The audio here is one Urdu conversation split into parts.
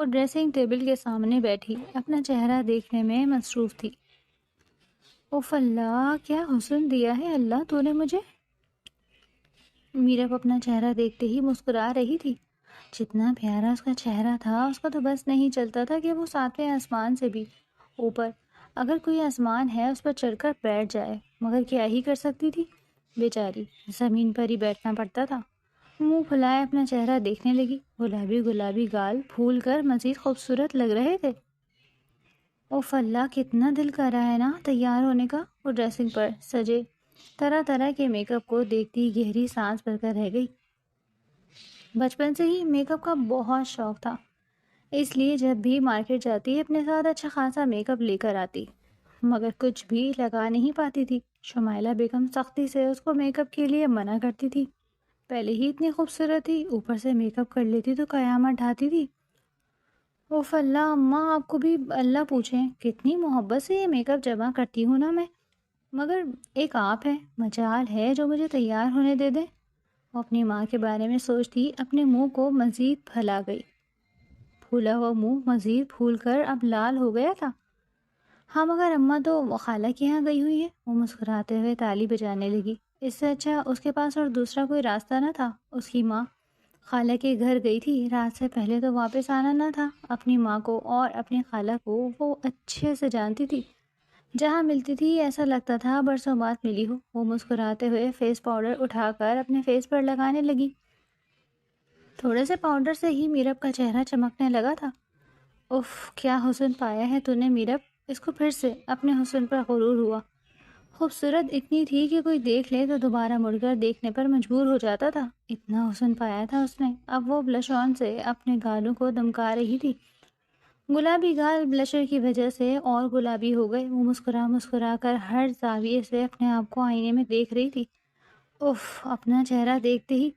وہ ڈریسنگ ٹیبل کے سامنے بیٹھی اپنا چہرہ دیکھنے میں مصروف تھی۔ اوف اللہ، کیا حسن دیا ہے اللہ تو نے مجھے۔ میرا اپنا چہرہ دیکھتے ہی مسکرا رہی تھی۔ جتنا پیارا اس کا چہرہ تھا، اس کا تو بس نہیں چلتا تھا کہ وہ ساتویں آسمان سے بھی اوپر، اگر کوئی آسمان ہے، اس پر چڑھ کر بیٹھ جائے، مگر کیا ہی کر سکتی تھی بیچاری، زمین پر ہی بیٹھنا پڑتا تھا۔ منہ پھلائے اپنا چہرہ دیکھنے لگی۔ گلابی گلابی گال پھول کر مزید خوبصورت لگ رہے تھے۔ اوف اللہ، کتنا دل کر رہا ہے نا تیار ہونے کا۔ وہ ڈریسنگ پر سجے طرح طرح کے میک اپ کو دیکھتی گہری سانس بھر کر رہ گئی۔ بچپن سے ہی میک اپ کا بہت شوق تھا، اس لیے جب بھی مارکیٹ جاتی اپنے ساتھ اچھا خاصا میک اپ لے کر آتی، مگر کچھ بھی لگا نہیں پاتی تھی۔ شمائلہ بیگم سختی سے اس کو میک اپ کے لیے منع کرتی تھی۔ پہلے ہی اتنی خوبصورت تھی، اوپر سے میک اپ کر لیتی تو قیامت ڈھاتی تھی۔ اوف اللہ، اماں آپ کو بھی اللہ پوچھیں کتنی محبت سے یہ میک اپ جمع کرتی ہوں نا میں، مگر ایک آپ ہے، مجال ہے جو مجھے تیار ہونے دے دیں۔ وہ اپنی ماں کے بارے میں سوچتی اپنے منہ کو مزید پھلا گئی۔ پھولا ہوا منہ مزید پھول کر اب لال ہو گیا تھا۔ ہاں مگر اماں تو خالہ کے یہاں گئی ہوئی ہے۔ وہ مسکراتے ہوئے تالی بجانے لگی۔ اس سے اچھا اس کے پاس اور دوسرا کوئی راستہ نہ تھا۔ اس کی ماں خالہ کے گھر گئی تھی، رات سے پہلے تو واپس آنا نہ تھا۔ اپنی ماں کو اور اپنی خالہ کو وہ اچھے سے جانتی تھی، جہاں ملتی تھی ایسا لگتا تھا برسوں بعد ملی ہو۔ وہ مسکراتے ہوئے فیس پاؤڈر اٹھا کر اپنے فیس پر لگانے لگی۔ تھوڑے سے پاؤڈر سے ہی میرب کا چہرہ چمکنے لگا تھا۔ اف، کیا حسن پایا ہے تو نے میرب۔ اس کو پھر سے اپنے حسن پر غرور ہوا۔ خوبصورت اتنی تھی کہ کوئی دیکھ لے تو دوبارہ مڑ کر دیکھنے پر مجبور ہو جاتا تھا، اتنا حسن پایا تھا اس نے۔ اب وہ بلش آن سے اپنے گالوں کو دمکا رہی تھی۔ گلابی گال بلشر کی وجہ سے اور گلابی ہو گئے۔ وہ مسکرا مسکرا کر ہر زاویے سے اپنے آپ کو آئینے میں دیکھ رہی تھی۔ اف، اپنا چہرہ دیکھتے ہی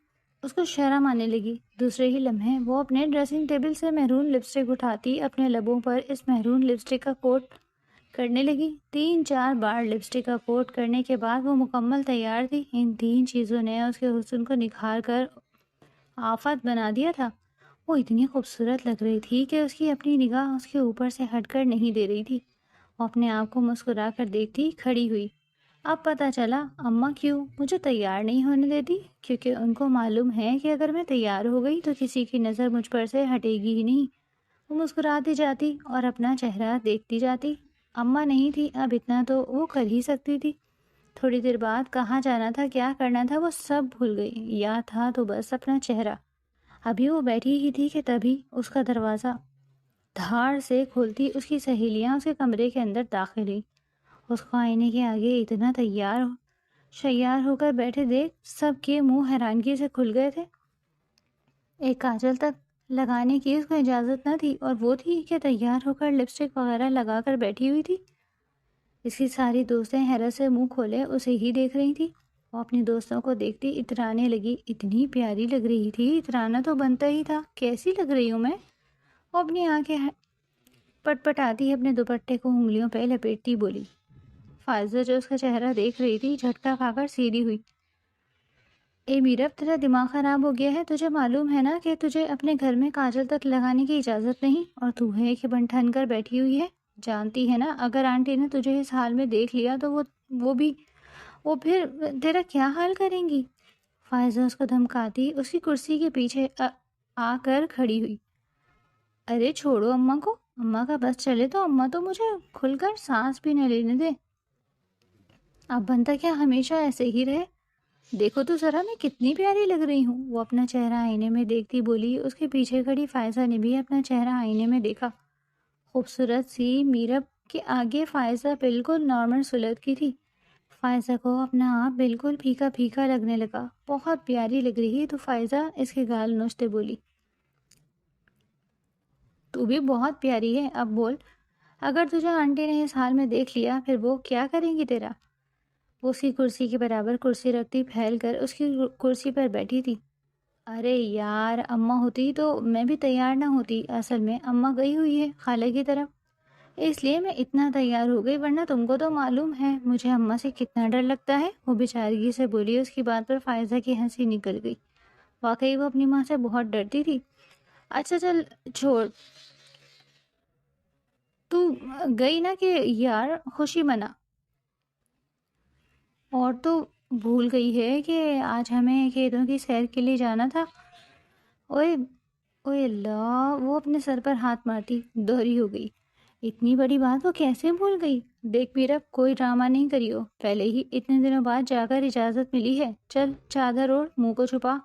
اس کو شرم آنے لگی۔ دوسرے ہی لمحے وہ اپنے ڈریسنگ ٹیبل سے مہرون لپسٹک اٹھاتی اپنے لبوں پر اس مہرون لپسٹک کا کوٹ کرنے لگی۔ 3-4 بار لپسٹک کا کوٹ کرنے کے بعد وہ مکمل تیار تھی۔ ان 3 چیزوں نے اس کے حسن کو نکھار کر آفت بنا دیا تھا۔ وہ اتنی خوبصورت لگ رہی تھی کہ اس کی اپنی نگاہ اس کے اوپر سے ہٹ کر نہیں دے رہی تھی۔ وہ اپنے آپ کو مسکرا کر دیکھتی کھڑی ہوئی۔ اب پتہ چلا اماں کیوں مجھے تیار نہیں ہونے دیتی، کیونکہ ان کو معلوم ہے کہ اگر میں تیار ہو گئی تو کسی کی نظر مجھ پر سے ہٹے گی ہی نہیں۔ وہ مسکراتی جاتی اور اپنا چہرہ دیکھتی جاتی۔ اماں نہیں تھی، اب اتنا تو وہ کر ہی سکتی تھی۔ تھوڑی دیر بعد کہاں جانا تھا، کیا کرنا تھا، وہ سب بھول گئی۔ یا تھا تو بس اپنا چہرہ۔ ابھی وہ بیٹھی ہی تھی کہ تبھی اس کا دروازہ دھاڑ سے کھولتی اس کی سہیلیاں اس کے کمرے کے اندر داخل ہوئی۔ اس کو آئینے کے آگے اتنا شیار ہو کر بیٹھے دیکھ سب کے منہ حیرانگی سے کھل گئے تھے۔ ایک کاجل تک لگانے کی اس کو اجازت نہ تھی، اور وہ تھی کہ تیار ہو کر لپسٹک وغیرہ لگا کر بیٹھی ہوئی تھی۔ اس کی ساری دوستیں حیرت سے منہ کھولے اسے ہی دیکھ رہی تھی۔ وہ اپنی دوستوں کو دیکھتی اترانے لگی، اتنی پیاری لگ رہی تھی، اترانا تو بنتا ہی تھا، کیسی لگ رہی ہوں میں۔ وہ اپنی آنکھیں پٹ پٹاتی اپنے دوپٹے کو انگلیوں پہ لپیٹتی بولی۔ فائزہ جو اس کا چہرہ دیکھ رہی تھی جھٹکا کھا کر سیدھی ہوئی۔ اے میرب، تیرا دماغ خراب ہو گیا ہے؟ تجھے معلوم ہے نا کہ تجھے اپنے گھر میں کاجل تک لگانے کی اجازت نہیں، اور تو ہے کہ بن ٹھن کر بیٹھی ہوئی ہے۔ جانتی ہے نا اگر آنٹی نے تجھے اس حال میں دیکھ لیا تو وہ پھر تیرا کیا حال کریں گی؟ فائزہ اس کو دھمکاتی اس کی کرسی کے پیچھے آ کر کھڑی ہوئی۔ ارے چھوڑو اماں کو، اماں کا بس چلے تو اماں تو مجھے کھل کر سانس بھی نہ لینے دے۔ اب بنتا کیا ہمیشہ ایسے ہی رہے؟ دیکھو تو ذرا میں کتنی پیاری لگ رہی ہوں۔ وہ اپنا چہرہ آئینے میں دیکھتی بولی۔ اس کے پیچھے کھڑی فائزہ نے بھی اپنا چہرہ آئینے میں دیکھا۔ خوبصورت سی میرب کے آگے فائزہ بالکل نارمل صورت کی تھی۔ فائزہ کو اپنا آپ بالکل پھیکا پھیکا لگنے لگا۔ بہت پیاری لگ رہی تو فائزہ اس کے گال نوچتے بولی۔ تو بھی بہت پیاری ہے، اب بول، اگر تجھے آنٹی نے اس حال میں دیکھ لیا پھر وہ کیا کریں گی تیرا؟ وہ اس کی کرسی کے برابر کرسی رکھتی پھیل کر اس کی کرسی پر بیٹھی تھی۔ ارے یار، اماں ہوتی تو میں بھی تیار نہ ہوتی، اصل میں اماں گئی ہوئی ہے خالہ کی طرف، اس لیے میں اتنا تیار ہو گئی، ورنہ تم کو تو معلوم ہے مجھے اماں سے کتنا ڈر لگتا ہے۔ وہ بیچارگی سے بولی۔ اس کی بات پر فائزہ کی ہنسی نکل گئی، واقعی وہ اپنی ماں سے بہت ڈرتی تھی۔ اچھا چل چھوڑ، تو گئی نا کہ یار خوشی منا، اور تو بھول گئی ہے کہ آج ہمیں کھیتوں کی سیر کے لیے جانا تھا۔ اوئے اوئے اللہ، وہ اپنے سر پر ہاتھ مارتی دوہری ہو گئی۔ اتنی بڑی بات وہ کیسے بھول گئی؟ دیکھ میرا، کوئی ڈرامہ نہیں کریو، پہلے ہی اتنے دنوں بعد جا کر اجازت ملی ہے، چل چادر اوڑھ، منہ کو چھپا،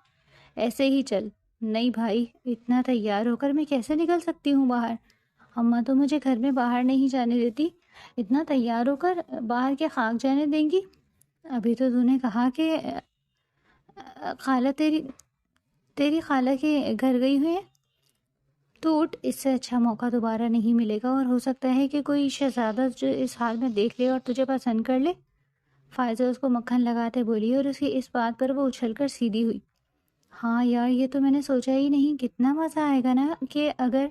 ایسے ہی چل۔ نہیں بھائی، اتنا تیار ہو کر میں کیسے نکل سکتی ہوں باہر؟ اماں تو مجھے گھر میں باہر نہیں جانے دیتی، اتنا تیار ہو کر باہر کے خاک جانے دیں گی؟ ابھی تو نے کہا کہ خالہ تیری خالہ کے گھر گئی ہوئی ہے۔ تو اٹھ، اس سے اچھا موقع دوبارہ نہیں ملے گا، اور ہو سکتا ہے کہ کوئی شہزادہ جو اس حال میں دیکھ لے اور تجھے پسند کر لے۔ فائزہ اس کو مکھن لگاتے بولی، اور اس کی اس بات پر وہ اچھل کر سیدھی ہوئی۔ ہاں یار، یہ تو میں نے سوچا ہی نہیں، کتنا مزہ آئے گا نا کہ اگر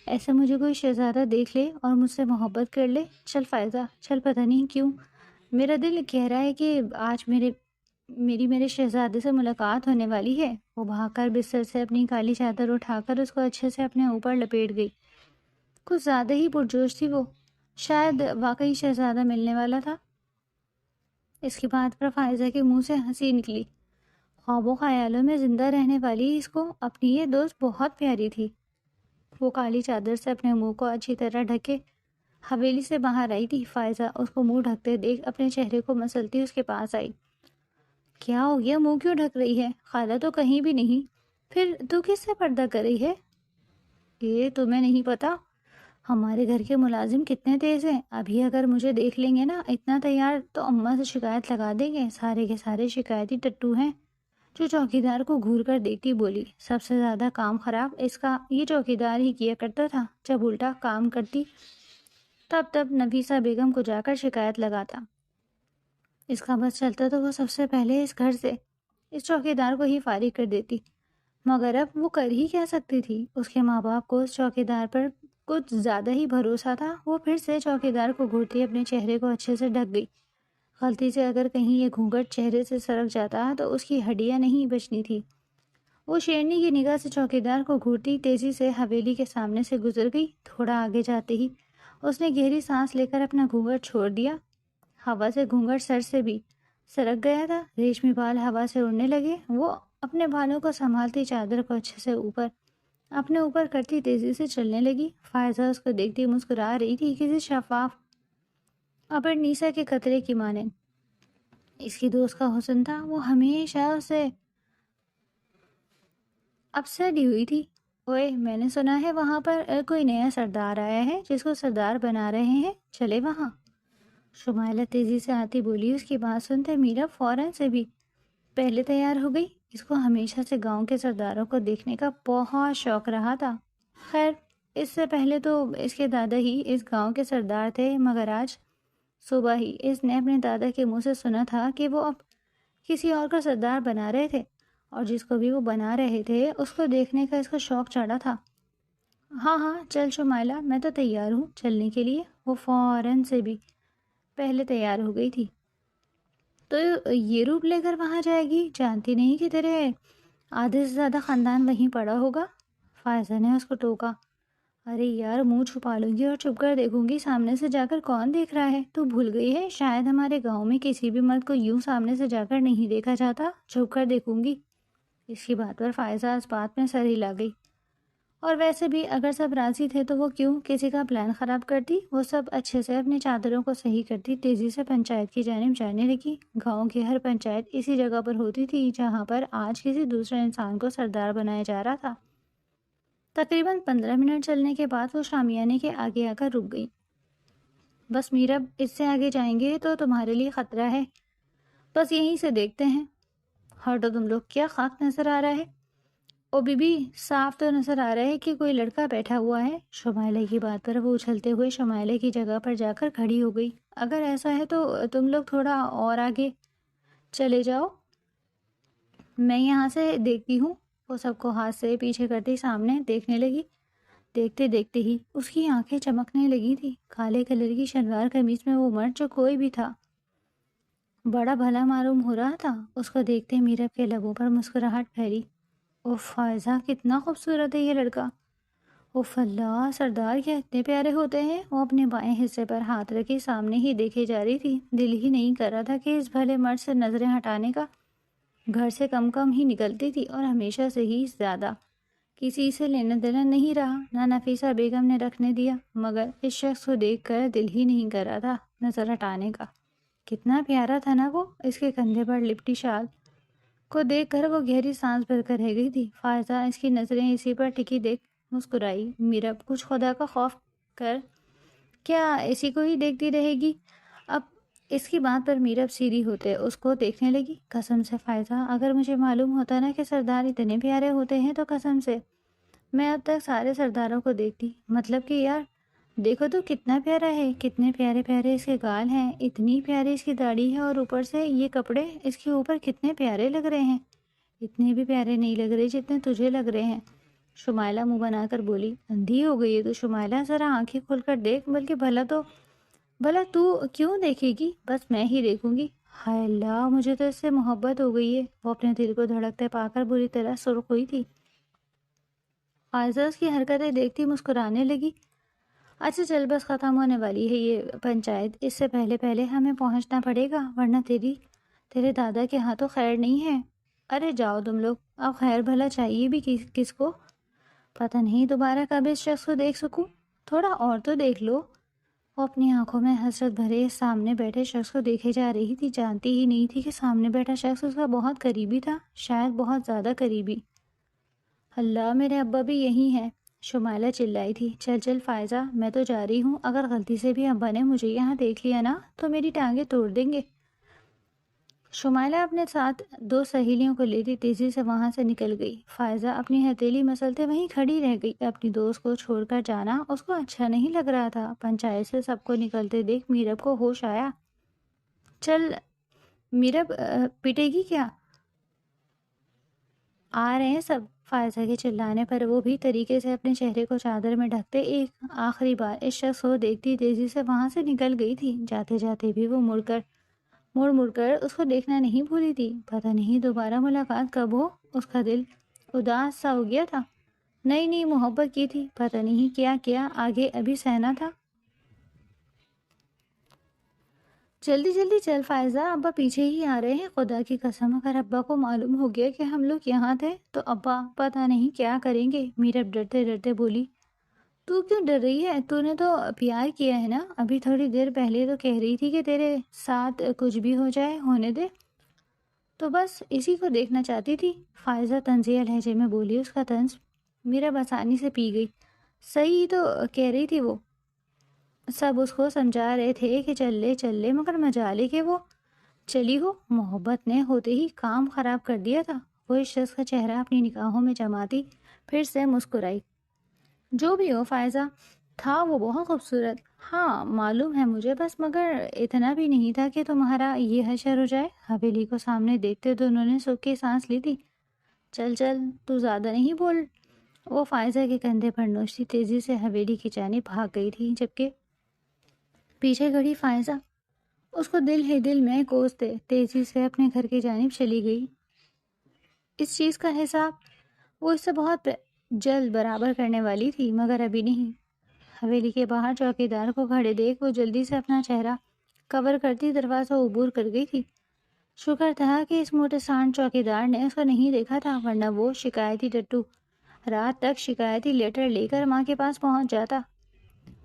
ایسے مجھے کوئی شہزادہ دیکھ لے اور مجھ سے محبت کر لے۔ چل فائزہ چل، پتہ نہیں کیوں میرا دل کہہ رہا ہے کہ آج میرے شہزادے سے ملاقات ہونے والی ہے۔ وہ بھاگ کر بستر سے اپنی کالی چادر اٹھا کر اس کو اچھے سے اپنے اوپر لپیٹ گئی۔ کچھ زیادہ ہی پرجوش تھی وہ، شاید واقعی شہزادہ ملنے والا تھا۔ اس کی بات پر فائزہ کے منہ سے ہنسی نکلی۔ خواب و خیالوں میں زندہ رہنے والی اس کو اپنی یہ دوست بہت پیاری تھی۔ وہ کالی چادر سے اپنے منہ کو اچھی طرح ڈھکے حویلی سے باہر آئی تھی۔ فائزہ اس کو منہ ڈھکتے دیکھ اپنے چہرے کو مسلتی اس کے پاس آئی۔ کیا ہو گیا، منہ کیوں ڈھک رہی ہے؟ خالہ تو کہیں بھی نہیں، پھر تو کس سے پردہ کر رہی ہے؟ یہ تمہیں نہیں پتا ہمارے گھر کے ملازم کتنے تیز ہیں؟ ابھی اگر مجھے دیکھ لیں گے نا اتنا تیار تو اماں سے شکایت لگا دیں گے، سارے کے سارے شکایتی ٹٹو ہیں۔ جو چوکیدار کو گھور کر دیکھتی بولی، سب سے زیادہ کام خراب اس کا یہ چوکیدار ہی کیا کرتا تھا، جب الٹا کام کرتی تب نفیسہ بیگم کو جا کر شکایت لگاتا۔ اس کا بس چلتا تو وہ سب سے پہلے اس گھر سے اس چوکیدار کو ہی فارغ کر دیتی، مگر اب وہ کر ہی کیا سکتی تھی؟ اس کے ماں باپ کو اس چوکیدار پر کچھ زیادہ ہی بھروسہ تھا۔ وہ پھر سے چوکیدار کو گھورتی اپنے چہرے کو اچھے سے ڈھک گئی۔ غلطی سے اگر کہیں یہ گھونگھٹ چہرے سے سرک جاتا تو اس کی ہڈیاں نہیں بچنی تھی۔ وہ شیرنی کی نگاہ سے چوکیدار کو گھورتی تیزی سے حویلی کے سامنے سے گزر گئی۔ تھوڑا آگے جاتے ہی اس نے گہری سانس لے کر اپنا گھونگھٹ چھوڑ دیا۔ ہوا سے گھونگھٹ سر سے بھی سرک گیا تھا، ریشمی بال ہوا سے اڑنے لگے۔ وہ اپنے بالوں کو سنبھالتی چادر کو اچھے سے اپنے اوپر کرتی تیزی سے چلنے لگی۔ فائزہ اس کو دیکھتی مسکرا رہی تھی، کسی شفاف ابر نیسا کے قطرے کی مانند۔ اس کی دوست کا حسن تھا، وہ ہمیشہ اسے اپسیٹ ہی ہوئی تھی۔ اوئے، میں نے سنا ہے وہاں پر کوئی نیا سردار آیا ہے جس کو سردار بنا رہے ہیں، چلے وہاں؟ شمائلہ تیزی سے آتی بولی۔ اس کی بات سنتے میرا فوراً سے بھی پہلے تیار ہو گئی۔ اس کو ہمیشہ سے گاؤں کے سرداروں کو دیکھنے کا بہت شوق رہا تھا۔ خیر، اس سے پہلے تو اس کے دادا ہی اس گاؤں کے سردار تھے، مگر آج صبح ہی اس نے اپنے دادا کے منہ سے سنا تھا کہ وہ اب کسی اور کا سردار بنا رہے تھے، اور جس کو بھی وہ بنا رہے تھے اس کو دیکھنے کا اس کو شوق چڑھا تھا۔ ہاں ہاں چل شمائلہ، میں تو تیار ہوں چلنے کے لیے۔ وہ فوراً سے بھی پہلے تیار ہو گئی تھی۔ تو یہ روپ لے کر وہاں جائے گی؟ جانتی نہیں کہ تیرے آدھے سے زیادہ خاندان وہیں پڑا ہوگا؟ فائزہ نے اس کو ٹوکا۔ ارے یار، منہ چھپا لوں گی اور چھپ کر دیکھوں گی، سامنے سے جا کر کون دیکھ رہا ہے؟ تو بھول گئی ہے شاید ہمارے گاؤں میں کسی بھی مرد کو یوں سامنے سے جا کر نہیں دیکھا جاتا، چھپ کر دیکھوں گی۔ اس کی بات پر فائزہ اس بات میں سر ہلا گئی۔ اور ویسے بھی اگر سب راضی تھے تو وہ کیوں کسی کا پلان خراب کرتی؟ وہ سب اچھے سے اپنی چادروں کو صحیح کرتی تیزی سے پنچایت کی جانب جانے لگی۔ گاؤں کی ہر پنچایت اسی جگہ پر ہوتی تھی جہاں پر آج کسی دوسرے انسان کو سردار بنایا جا رہا تھا۔ تقریباً 15 منٹ چلنے کے بعد وہ شامیانے کے آگے آ کر رک گئی۔ بس میرب، اس سے آگے جائیں گے تو تمہارے لیے خطرہ ہے، بس یہیں سے دیکھتے ہیں۔ ہٹو تم لوگ، کیا خاک نظر آ رہا ہے؟ او بی بی، صاف تو نظر آ رہا ہے کہ کوئی لڑکا بیٹھا ہوا ہے۔ شمائلہ کی بات پر وہ اچھلتے ہوئے شمائلہ کی جگہ پر جا کر کھڑی ہو گئی۔ اگر ایسا ہے تو تم لوگ تھوڑا اور آگے چلے جاؤ، میں یہاں سے دیکھتی ہوں۔ وہ سب کو ہاتھ سے پیچھے کرتی سامنے دیکھنے لگی۔ دیکھتے دیکھتے ہی اس کی آنکھیں چمکنے لگی تھی۔ کالے کلر کی شلوار قمیض میں وہ مرد جو کوئی بھی تھا بڑا بھلا معلوم ہو رہا تھا۔ اس کو دیکھتے میرب کے لبوں پر مسکراہٹ پھیلی۔ اوہ فائزہ، کتنا خوبصورت ہے یہ لڑکا! اف اللہ، سردار کیا اتنے پیارے ہوتے ہیں؟ وہ اپنے بائیں حصے پر ہاتھ رکھے سامنے ہی دیکھے جا رہی تھی۔ دل ہی نہیں کر رہا تھا کہ اس بھلے مرد سے نظریں ہٹانے کا۔ گھر سے کم کم ہی نکلتی تھی اور ہمیشہ سے ہی زیادہ کسی سے لینا دینا نہیں رہا، نہ نفیسہ بیگم نے رکھنے دیا، مگر اس شخص کو دیکھ کر دل ہی نہیں کر رہا تھا نظر ہٹانے کا۔ کتنا پیارا تھا نا وہ، اس کے کندھے پر لپٹی شال کو دیکھ کر وہ گہری سانس بھر کر رہ گئی تھی۔ فائزہ اس کی نظریں اسی پر ٹکی دیکھ مسکرائی۔ میرب کچھ خدا کا خوف کر کیا اسی کو ہی دیکھتی رہے گی؟ اب اس کی بات پر میرب سیدھی ہوتے اس کو دیکھنے لگی۔ قسم سے فائزہ، اگر مجھے معلوم ہوتا نا کہ سردار اتنے پیارے ہوتے ہیں تو قسم سے میں اب تک سارے سرداروں کو دیکھتی۔ مطلب کہ یار دیکھو تو کتنا پیارا ہے، کتنے پیارے پیارے اس کے گال ہیں، اتنی پیاری اس کی داڑھی ہے، اور اوپر سے یہ کپڑے اس کے اوپر کتنے پیارے لگ رہے ہیں۔ اتنے بھی پیارے نہیں لگ رہے جتنے تجھے لگ رہے ہیں۔ شمائلہ منہ بنا کر بولی۔ اندھی ہو گئی ہے تو شمائلہ، ذرا آنکھیں کھول کر دیکھ، بلکہ بھلا تو کیوں دیکھے گی؟ بس میں ہی دیکھوں گی۔ ہائے اللہ، مجھے تو اس سے محبت ہو گئی ہے۔ وہ اپنے دل کو دھڑکتے پا کر بری طرح سرخ ہوئی تھی۔ فائزہ اس کی حرکتیں دیکھتی مسکرانے لگی۔ اچھا چل، بس ختم ہونے والی ہے یہ پنچایت، اس سے پہلے ہمیں پہنچنا پڑے گا، ورنہ تیرے دادا کے ہاتھوں خیر نہیں ہے۔ ارے جاؤ تم لوگ، اب خیر بھلا چاہیے بھی کس کو؟ پتہ نہیں دوبارہ کب اس شخص کو دیکھ سکوں، تھوڑا اور تو دیکھ لو۔ وہ اپنی آنکھوں میں حسرت بھرے سامنے بیٹھے شخص کو دیکھے جا رہی تھی، جانتی ہی نہیں تھی کہ سامنے بیٹھا شخص اس کا بہت قریبی تھا، شاید بہت زیادہ قریبی۔ اللہ، میرے ابا بھی یہی ہیں، شمائلہ چلائی تھی۔ چل فائزہ، میں تو جا رہی ہوں، اگر غلطی سے بھی ابا نے مجھے یہاں دیکھ لیا نا تو میری ٹانگیں توڑ دیں گے۔ شمائلہ اپنے ساتھ دو سہیلیوں کو لیتی تیزی سے وہاں سے نکل گئی۔ فائزہ اپنی ہتھیلی مسلتے وہیں کھڑی رہ گئی۔ اپنی دوست کو چھوڑ کر جانا اس کو اچھا نہیں لگ رہا تھا۔ پنچایت سے سب کو نکلتے دیکھ میرب کو ہوش آیا۔ چل میرب، پٹے گی کیا؟ آ رہے ہیں سب۔ فائزہ کے چلانے پر وہ بھی طریقے سے اپنے چہرے کو چادر میں ڈھکتے ایک آخری بار اس شخص کو دیکھتی تیزی سے وہاں سے نکل گئی تھی۔ جاتے جاتے بھی وہ مڑ کر اس کو دیکھنا نہیں بھولی تھی۔ پتہ نہیں دوبارہ ملاقات کب ہو۔ اس کا دل اداس سا ہو گیا تھا۔ نئی محبت کی تھی، پتہ نہیں کیا آگے ابھی سہنا تھا۔ جلدی چل فائزہ، ابا پیچھے ہی آ رہے ہیں۔ خدا کی قسم، اگر ابا کو معلوم ہو گیا کہ ہم لوگ یہاں تھے تو ابا پتہ نہیں کیا کریں گے۔ میرب ڈرتے ڈرتے بولی۔ تو کیوں ڈر رہی ہے؟ تو نے تو پیار کیا ہے نا، ابھی تھوڑی دیر پہلے تو کہہ رہی تھی کہ تیرے ساتھ کچھ بھی ہو جائے ہونے دے، تو بس اسی کو دیکھنا چاہتی تھی، فائزہ طنزیہ لہجے میں بولی۔ اس کا طنز میرب آسانی سے پی گئی۔ صحیح تو کہہ رہی تھی وہ، سب اس کو سمجھا رہے تھے کہ چل لے مگر مجالے کہ وہ چلی ہو۔ محبت نے ہوتے ہی کام خراب کر دیا تھا۔ وہ اس شخص کا چہرہ اپنی نگاہوں میں جماتی پھر سے مسکرائی۔ جو بھی ہو فائزہ، تھا وہ بہت خوبصورت، ہاں معلوم ہے مجھے، بس مگر اتنا بھی نہیں تھا کہ تمہارا یہ حشر ہو جائے۔ حویلی کو سامنے دیکھتے دونوں نے سکھ کے سانس لی تھی۔ چل تو زیادہ نہیں بول۔ وہ فائزہ کے کندھے پر نوچتی تیزی سے حویلی کی جانب بھاگ گئی تھی، جبکہ پیچھے کھڑی فائزہ اس کو دل ہی دل میں کوستے تیزی سے اپنے گھر کی جانب چلی گئی۔ اس چیز کا حساب وہ اس سے بہت جلد برابر کرنے والی تھی، مگر ابھی نہیں۔ حویلی کے باہر چوکیدار کو کھڑے دیکھ وہ جلدی سے اپنا چہرہ کور کرتی دروازہ عبور کر گئی تھی۔ شکر تھا کہ اس موٹے سانڈ چوکیدار نے اس کو نہیں دیکھا تھا، ورنہ وہ شکایتی ٹٹو رات تک شکایتی لیٹر لے کر ماں کے پاس پہنچ جاتا۔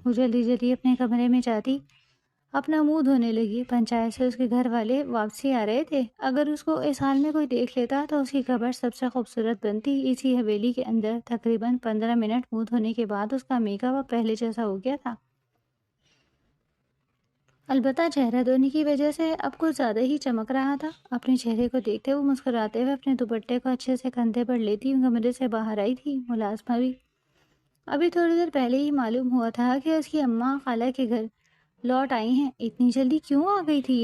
وہ جلدی اپنے کمرے میں جاتی، اپنا منہ دھونے لگی۔ پنچایت سے اس کے گھر والے واپسی آ رہے تھے، اگر اس کو اس حال میں کوئی دیکھ لیتا تو اس کی قبر سب سے خوبصورت بنتی۔ اسی حویلی کے اندر تقریباً 15 منٹ منہ دھونے کے بعد اس کا میک اپ پہلے جیسا ہو گیا تھا۔ البتہ چہرہ دھونے کی وجہ سے اب کچھ زیادہ ہی چمک رہا تھا۔ اپنے چہرے کو دیکھتے وہ مسکراتے ہوئے اپنے دوپٹے کو اچھے سے کندھے پر لیتی کمرے سے باہر آئی تھی۔ ملازمہ بھی ابھی تھوڑی دیر پہلے ہی معلوم ہوا تھا کہ اس کی اماں خالہ کے گھر لوٹ آئی ہیں، اتنی جلدی کیوں آ گئی تھی؟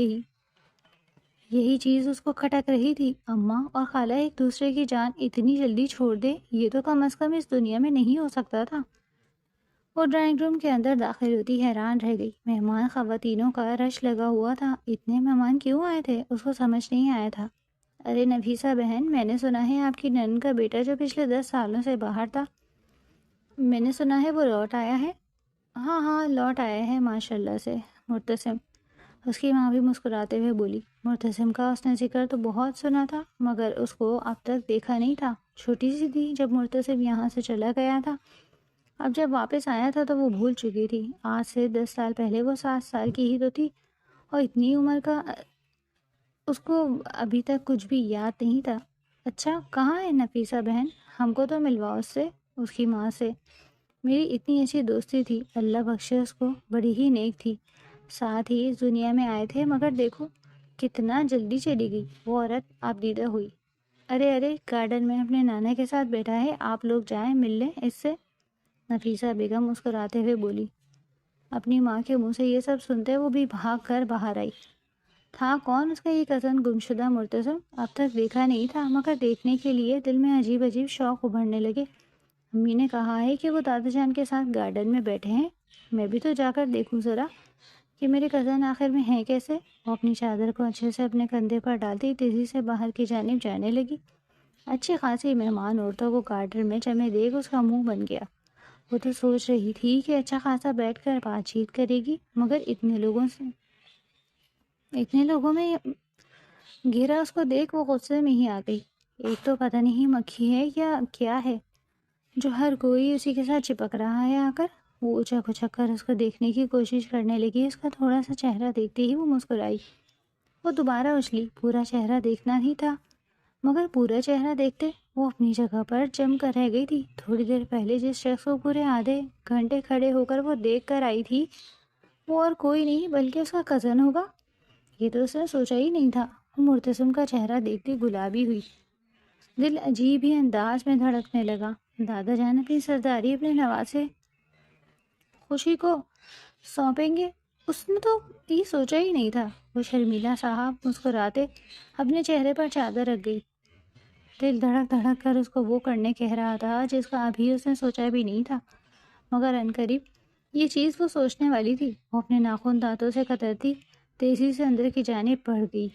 یہی چیز اس کو کھٹک رہی تھی۔ اماں اور خالہ ایک دوسرے کی جان اتنی جلدی چھوڑ دے، یہ تو کم از کم اس دنیا میں نہیں ہو سکتا تھا۔ وہ ڈرائنگ روم کے اندر داخل ہوتی حیران رہ گئی۔ مہمان خواتینوں کا رش لگا ہوا تھا، اتنے مہمان کیوں آئے تھے اس کو سمجھ نہیں آیا تھا۔ ارے نفیسہ بہن، میں نے سنا ہے آپ کی نند کا بیٹا جو پچھلے 10 سالوں سے باہر تھا، میں نے سنا ہے وہ لوٹ آیا ہے۔ ہاں ہاں لوٹ آیا ہے ماشاءاللہ سے مرتسم، اس کی ماں بھی مسکراتے ہوئے بولی۔ مرتسم کا اس نے ذکر تو بہت سنا تھا مگر اس کو اب تک دیکھا نہیں تھا۔ چھوٹی سی تھی جب مرتسم یہاں سے چلا گیا تھا، اب جب واپس آیا تھا تو وہ بھول چکی تھی۔ آج سے 10 سال پہلے وہ 7 سال کی ہی تو تھی، اور اتنی عمر کا اس کو ابھی تک کچھ بھی یاد نہیں تھا۔ اچھا کہاں ہے نفیسہ بہن؟ ہم کو تو ملواؤ اس سے، اس کی ماں سے۔ میری اتنی اچھی دوستی تھی، اللہ بخشے اس کو، بڑی ہی نیک تھی، ساتھ ہی اس دنیا میں آئے تھے مگر دیکھو کتنا جلدی چلی گئی۔ وہ عورت آپ دیدہ ہوئی۔ ارے ارے گارڈن میں اپنے نانا کے ساتھ بیٹھا ہے، آپ لوگ جائیں مل لیں اس سے، نفیسہ بیگم مسکراتے ہوئے بولی۔ اپنی ماں کے منہ سے یہ سب سنتے وہ بھی بھاگ کر باہر آئی۔ تھا کون اس کا یہ کزن گمشدہ مرتسم؟ اب تک دیکھا نہیں تھا مگر دیکھنے کے لیے دل میں عجیب عجیب شوق ابھرنے لگے۔ امی نے کہا ہے کہ وہ دادا جان کے ساتھ گارڈن میں بیٹھے ہیں، میں بھی تو جا کر دیکھوں ذرا کہ میرے کزن آخر میں ہیں کیسے۔ وہ اپنی چادر کو اچھے سے اپنے کندھے پر ڈالتی تیزی سے باہر کی جانب جانے لگی۔ اچھی خاصی مہمان عورتوں کو گارڈن میں جمے دیکھ اس کا منہ بن گیا۔ وہ تو سوچ رہی تھی کہ اچھا خاصا بیٹھ کر بات چیت کرے گی مگر اتنے لوگوں میں گھیرا اس کو دیکھ وہ غصے میں ہی آ گئی۔ ایک تو پتہ نہیں مکھی ہے یا کیا ہے جو ہر کوئی اسی کے ساتھ چپک رہا ہے آ کر۔ وہ اچک اچک کر اس کو دیکھنے کی کوشش کرنے لگی۔ اس کا تھوڑا سا چہرہ دیکھتے ہی وہ مسکرائی۔ وہ دوبارہ اچھلی، پورا چہرہ دیکھنا ہی تھا مگر پورا چہرہ دیکھتے وہ اپنی جگہ پر جم کر رہ گئی تھی۔ تھوڑی دیر پہلے جس شخص کو پورے آدھے گھنٹے کھڑے ہو کر وہ دیکھ کر آئی تھی وہ اور کوئی نہیں بلکہ اس کا کزن ہوگا، یہ تو اس نے سوچا ہی نہیں تھا۔ وہ مرتسم کا چہرہ دیکھتی گلابی ہوئی، دل عجیب ہی انداز میں دھڑکنے لگا۔ دادا جان اپنی سرداری اپنے نواسے خوشی کو سونپیں گے، اس نے تو یہ سوچا ہی نہیں تھا۔ وہ شرمیلا صاحب مسکراتے اپنے چہرے پر چادر رکھ گئی۔ دل دھڑک دھڑک کر اس کو وہ کرنے کہہ رہا تھا جس کا ابھی اس نے سوچا بھی نہیں تھا مگر عنقریب یہ چیز وہ سوچنے والی تھی۔ وہ اپنے ناخن دانتوں سے کترتی تیزی سے اندر کی جانب بڑھ گئی۔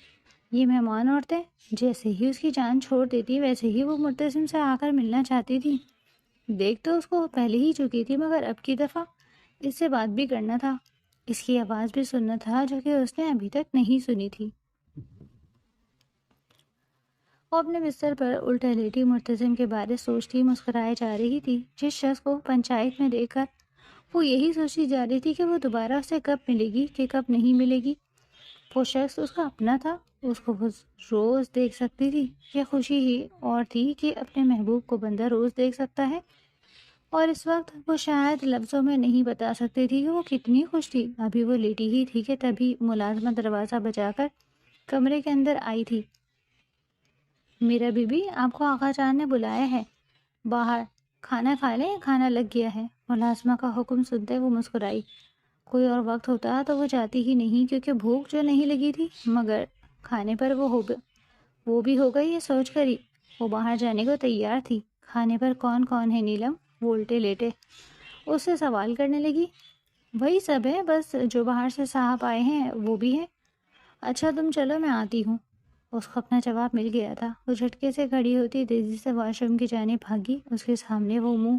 یہ مہمان عورتیں جیسے ہی اس کی جان چھوڑ دیتی ویسے ہی وہ مرتسم سے آ کر ملنا چاہتی تھی۔ دیکھ تو اس کو پہلے ہی چکی تھی مگر اب کی دفعہ اس سے بات بھی کرنا تھا، اس کی آواز بھی سننا تھا جو کہ اس نے ابھی تک نہیں سنی تھی۔ وہ اپنے بستر پر الٹا لیٹی مرتسم کے بارے سوچتی مسکرائے جا رہی تھی۔ جس شخص کو پنچایت میں دیکھ کر وہ یہی سوچتی جا رہی تھی کہ وہ دوبارہ اسے کب ملے گی کہ کب نہیں ملے گی۔ وہ شخص اس کا اپنا تھا، اس کو وہ روز دیکھ سکتی تھی۔ یہ خوشی ہی اور تھی کہ اپنے محبوب کو بندہ روز دیکھ سکتا ہے، اور اس وقت وہ شاید لفظوں میں نہیں بتا سکتی تھی کہ وہ کتنی خوش تھی۔ ابھی وہ لیٹی ہی تھی کہ تبھی ملازمہ دروازہ بجا کر کمرے کے اندر آئی تھی۔ میرا بی بی، آپ کو آقا جان نے بلایا ہے، باہر کھانا کھا لیں، کھانا لگ گیا ہے۔ ملازمہ کا حکم سنتے وہ مسکرائی۔ کوئی اور وقت ہوتا تو وہ جاتی ہی نہیں کیونکہ بھوک جو نہیں لگی تھی مگر کھانے پر وہ بھی ہو گئی یہ سوچ کر ہی وہ باہر جانے کو تیار تھی۔ کھانے پر کون کون ہے نیلم؟ وہ الٹے لیٹے اس سے سوال کرنے لگی۔ وہی سب ہے، بس جو باہر سے صاحب آئے ہیں وہ بھی ہیں۔ اچھا تم چلو میں آتی ہوں۔ اس کو اپنا جواب مل گیا تھا۔ وہ جھٹکے سے کھڑی ہوتی تیزی سے واش روم کی جانب بھاگی۔ اس کے سامنے وہ منہ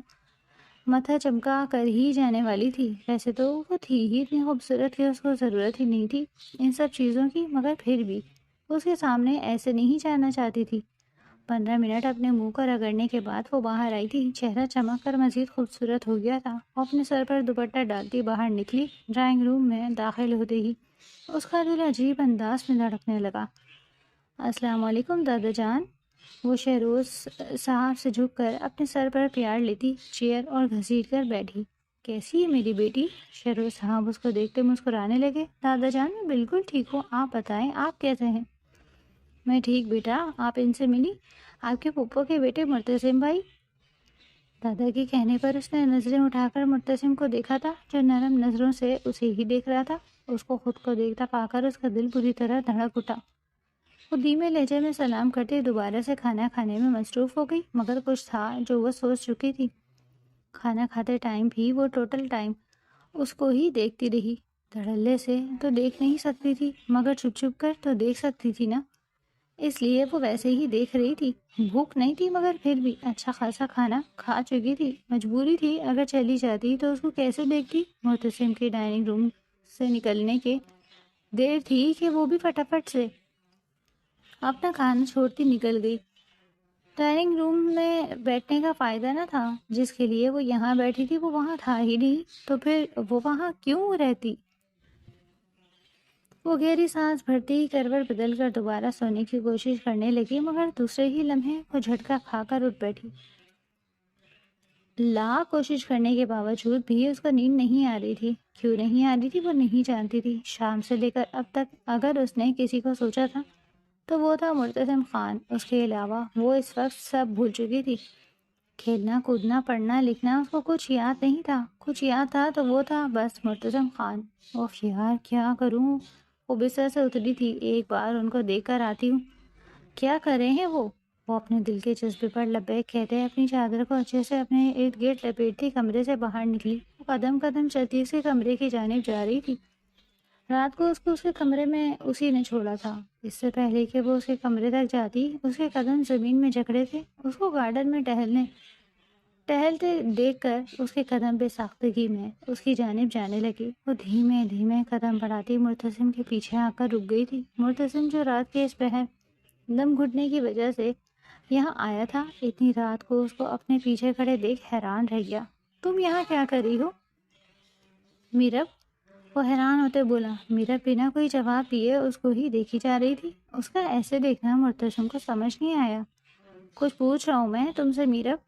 متھا چمکا کر ہی جانے والی تھی۔ ویسے تو وہ تھی ہی اتنی خوبصورت کہ اس کو ضرورت ہی نہیں تھی ان سب چیزوں کی مگر پھر بھی اس کے سامنے ایسے نہیں جانا چاہتی تھی۔ 15 منٹ اپنے منہ کو رگڑنے کے بعد وہ باہر آئی تھی۔ چہرہ چمک کر مزید خوبصورت ہو گیا تھا۔ وہ اپنے سر پر دوپٹہ ڈالتی باہر نکلی۔ ڈرائنگ روم میں داخل ہوتے ہی اس کا دل عجیب انداز میں دھڑکنے لگا۔ السلام علیکم دادا جان۔ وہ شہروز صاحب سے جھک کر اپنے سر پر پیار لیتی چیئر اور گھسیٹ کر بیٹھی۔ کیسی ہے میری بیٹی؟ شہروز صاحب اس کو دیکھتے مسکرانے لگے۔ دادا جان میں بالکل ٹھیک ہوں، آپ بتائیں آپ کیسے ہیں؟ میں ٹھیک بیٹا، آپ ان سے ملی؟ آپ کے پھپھو کے بیٹے مرتسم بھائی؟ دادا کے کہنے پر اس نے نظریں اٹھا کر مرتسم کو دیکھا تھا جو نرم نظروں سے اسے ہی دیکھ رہا تھا۔ اس کو خود کو دیکھتا پا کر اس کا دل بری طرح دھڑک اٹھا۔ وہ دھیمے لہجے میں سلام کرتے دوبارہ سے کھانا کھانے میں مصروف ہو گئی مگر کچھ تھا جو وہ سوچ چکی تھی۔ کھانا کھاتے ٹائم بھی وہ ٹوٹل ٹائم اس کو ہی دیکھتی رہی۔ دھڑلے سے تو دیکھ نہیں سکتی تھی مگر چھپ چھپ کر تو دیکھ سکتی تھی نا۔ اس لیے وہ ویسے ہی دیکھ رہی تھی۔ بھوک نہیں تھی مگر پھر بھی اچھا خاصا کھانا کھا چکی تھی۔ مجبوری تھی، اگر چلی جاتی تو اس کو کیسے دیکھتی۔ معتصم کے ڈائننگ روم سے نکلنے کے دیر تھی کہ وہ بھی فٹافٹ سے اپنا کھانا چھوڑتی نکل گئی۔ ڈائننگ روم میں بیٹھنے کا فائدہ نہ تھا، جس کے لیے وہ یہاں بیٹھی تھی وہ وہاں تھا ہی نہیں، تو پھر وہ وہاں کیوں رہتی؟ وہ گہری سانس بھرتی ہی کروٹ بدل کر دوبارہ سونے کی کوشش کرنے لگی، مگر دوسرے ہی لمحے وہ جھٹکا کھا کر اٹھ بیٹھی۔ لاکھ کوشش کرنے کے باوجود بھی اس کو نیند نہیں آ رہی تھی۔ کیوں نہیں آ رہی تھی وہ نہیں جانتی تھی۔ شام سے لے کر اب تک اگر اس نے کسی کو سوچا تھا تو وہ تھا معتصم خان۔ اس کے علاوہ وہ اس وقت سب بھول چکی تھی۔ کھیلنا کودنا پڑھنا لکھنا اس کو کچھ یاد نہیں تھا۔ کچھ یاد تھا تو وہ تھا بس معتصم خان۔ اوف یار کیا کروں؟ وہ بستر سے اتری تھی۔ ایک بار ان کو دیکھ کر آتی ہوں۔ کیا کر رہے ہیں وہ اپنے دل کے جذبے پر لبیک کہتے اپنی چادر کو اچھے سے اپنے ارد گرد لپیٹتی کمرے سے باہر نکلی۔ وہ قدم قدم چلتی اس کے کمرے کی جانب جا رہی تھی۔ رات کو اس کو اس کے کمرے میں اسی نے چھوڑا تھا۔ اس سے پہلے کہ وہ اس کے کمرے تک جاتی اس کے قدم زمین میں جکڑے تھے۔ اس کو گارڈن میں ٹہلتے دیکھ کر اس کے قدم بے ساختگی میں اس کی جانب جانے لگی۔ وہ دھیمے دھیمے قدم بڑھاتی معتصم کے پیچھے آ کر رک گئی تھی۔ معتصم جو رات کے اس پہر دم گھٹنے کی وجہ سے یہاں آیا تھا، اتنی رات کو اس کو اپنے پیچھے کھڑے دیکھ حیران رہ گیا۔ تم یہاں کیا کر رہی ہو میرب؟ وہ حیران ہوتے بولا۔ میرب بنا کوئی جواب دیے اس کو ہی دیکھی جا رہی تھی۔ اس کا ایسے دیکھنا معتصم کو سمجھ نہیں آیا۔ کچھ پوچھ رہا ہوں میں تم سے میرب،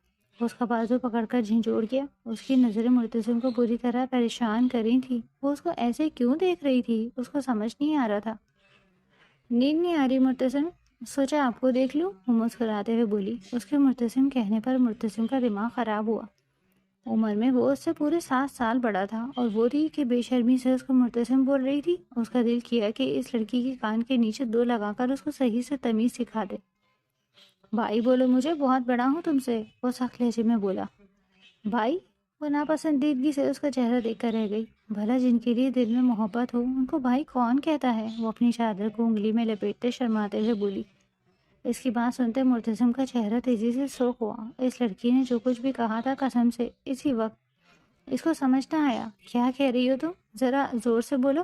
اس کا بازو پکڑ کر جھنجھوڑ گیا۔ اس کی نظریں معتصم کو بری طرح پریشان کر رہی تھی۔ وہ اس کو ایسے کیوں دیکھ رہی تھی اس کو سمجھ نہیں آ رہا تھا۔ نیند نہیں آ رہی معتصم؟ سوچا آپ کو دیکھ لوں، وہ مسکراتے ہوئے بولی۔ اس کے معتصم کہنے پر معتصم کا دماغ خراب ہوا۔ عمر میں وہ اس سے پورے 7 سال بڑا تھا اور وہ تھی کہ بے شرمی سے اس کو معتصم بول رہی تھی۔ اس کا دل کیا کہ اس لڑکی کے کان کے نیچے 2 لگا کر اس کو صحیح سے تمیز سکھا دے۔ بھائی بولو مجھے، بہت بڑا ہوں تم سے، وہ سخت لہجے میں بولا۔ بھائی؟ وہ ناپسندیدگی سے اس کا چہرہ دیکھ کر رہ گئی۔ بھلا جن کے لیے دل میں محبت ہو ان کو بھائی کون کہتا ہے؟ وہ اپنی چادر کو انگلی میں لپیٹتے شرماتے ہوئے بولی۔ اس کی بات سنتے معتصم کا چہرہ تیزی سے سرخ ہوا۔ اس لڑکی نے جو کچھ بھی کہا تھا قسم سے اسی وقت اس کو سمجھ نہ آیا۔ کیا کہہ رہی ہو تم؟ ذرا زور سے بولو۔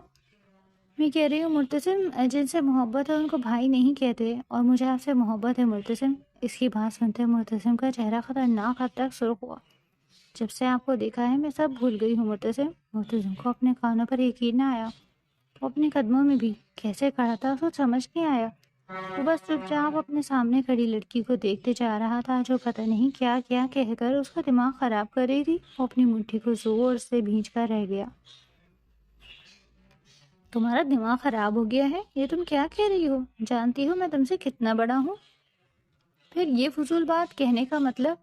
میں کہہ رہی ہوں معتصم، جن سے محبت ہے ان کو بھائی نہیں کہتے، اور مجھے آپ سے محبت ہے معتصم۔ اس کی بات سنتے معتصم کا چہرہ خطرناک حد تک سرخ ہوا۔ جب سے آپ کو دیکھا ہے میں سب بھول گئی ہوں معتصم۔ معتصم کو اپنے کانوں پر یقین نہ آیا، وہ اپنے قدموں میں بھی کیسے کھڑا تھا اس کو سمجھ نہیں آیا۔ وہ بس چپ چاپ اپنے سامنے کھڑی لڑکی کو دیکھتے جا رہا تھا جو پتہ نہیں کیا کیا کہہ کر اس کا دماغ خراب کر رہی تھی۔ وہ اپنی مٹھی کو زور سے بھینچ کر رہ گیا۔ تمہارا دماغ خراب ہو گیا ہے؟ یہ تم کیا کہہ رہی ہو؟ جانتی ہو میں تم سے کتنا بڑا ہوں؟ پھر یہ فضول بات کہنے کا مطلب؟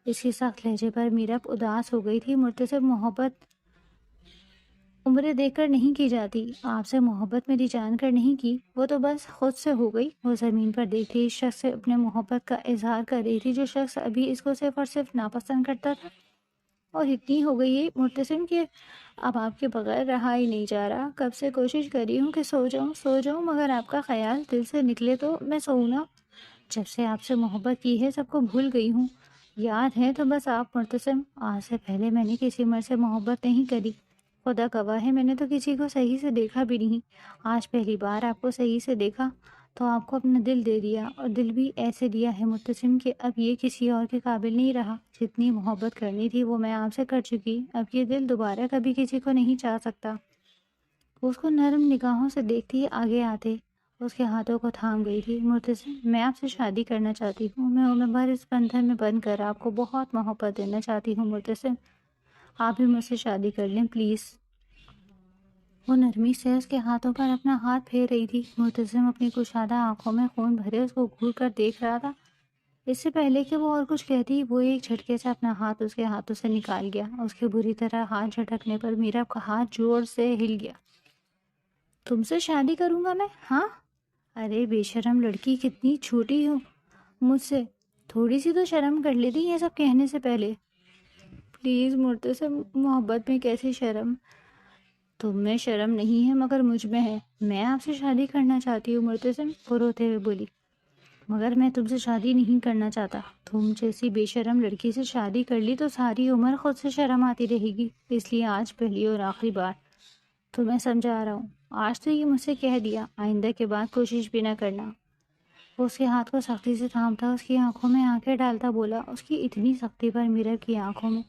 اس کی سخت لہجے پر میرب اداس ہو گئی تھی۔ معتصم محبت عمریں دیکھ کر نہیں کی جاتی، آپ سے محبت میری جان کر نہیں کی، وہ تو بس خود سے ہو گئی۔ وہ زمین پر دیکھتی اس شخص سے اپنے محبت کا اظہار کر رہی تھی جو شخص ابھی اس کو صرف اور صرف ناپسند کرتا تھا، اور اتنی ہو گئی ہے معتصم کہ اب آپ کے بغیر رہا ہی نہیں جا رہا۔ کب سے کوشش کر رہی ہوں کہ سو جاؤں مگر آپ کا خیال دل سے نکلے تو میں سوؤں نا۔ جب سے آپ سے محبت کی ہے سب کو بھول گئی ہوں۔ یاد ہے تو بس آپ معتصم، آج سے پہلے میں نے کسی مرد سے محبت نہیں کری، خدا گواہ ہے میں نے تو کسی کو صحیح سے دیکھا بھی نہیں۔ آج پہلی بار آپ کو صحیح سے دیکھا تو آپ کو اپنا دل دے دیا، اور دل بھی ایسے دیا ہے معتصم کہ اب یہ کسی اور کے قابل نہیں رہا۔ جتنی محبت کرنی تھی وہ میں آپ سے کر چکی، اب یہ دل دوبارہ کبھی کسی کو نہیں چاہ سکتا۔ اس کو نرم نگاہوں سے دیکھتی آگے آتے اس کے ہاتھوں کو تھام گئی تھی۔ معتصم، میں آپ سے شادی کرنا چاہتی ہوں، میں عمر بھر اس بندھن میں بند کر آپ کو بہت محبت دینا چاہتی ہوں معتصم، آپ بھی مجھ سے شادی کر لیں پلیز۔ وہ نرمی سے اس کے ہاتھوں پر اپنا ہاتھ پھیر رہی تھی۔ معتصم اپنی کشادہ آنکھوں میں خون بھرے اس کو گھور کر دیکھ رہا تھا۔ اس سے پہلے کہ وہ اور کچھ کہتی وہ ایک جھٹکے سے اپنا ہاتھ اس کے ہاتھوں سے نکال گیا۔ اس کے بری طرح ہاتھ جھٹکنے پر میرب کا ہاتھ زور سے ہل گیا۔ تم سے شادی کروں گا میں؟ ہاں؟ ارے بے شرم لڑکی، کتنی چھوٹی ہو مجھ سے، تھوڑی سی تو شرم کر لیتی یہ سب کہنے سے پہلے۔ پلیز معتصم، محبت میں کیسی شرم؟ تم میں شرم نہیں ہے مگر مجھ میں ہے، میں آپ سے شادی کرنا چاہتی ہوں معتصم، وہ روتے ہوئے بولی۔ مگر میں تم سے شادی نہیں کرنا چاہتا. تم جیسی بے شرم لڑکی سے شادی کر لی تو ساری عمر خود سے شرم آتی رہے گی. اس لیے آج پہلی اور آخری بار تمہیں سمجھا رہا ہوں. آج تو یہ مجھ سے کہہ دیا، آئندہ کے بعد کوشش بھی نہ کرنا. وہ اس کے ہاتھ کو سختی سے تھامتا، اس کی آنکھوں میں آنکھیں ڈالتا بولا. اس کی اتنی سختی پر میرر کی آنکھوں میں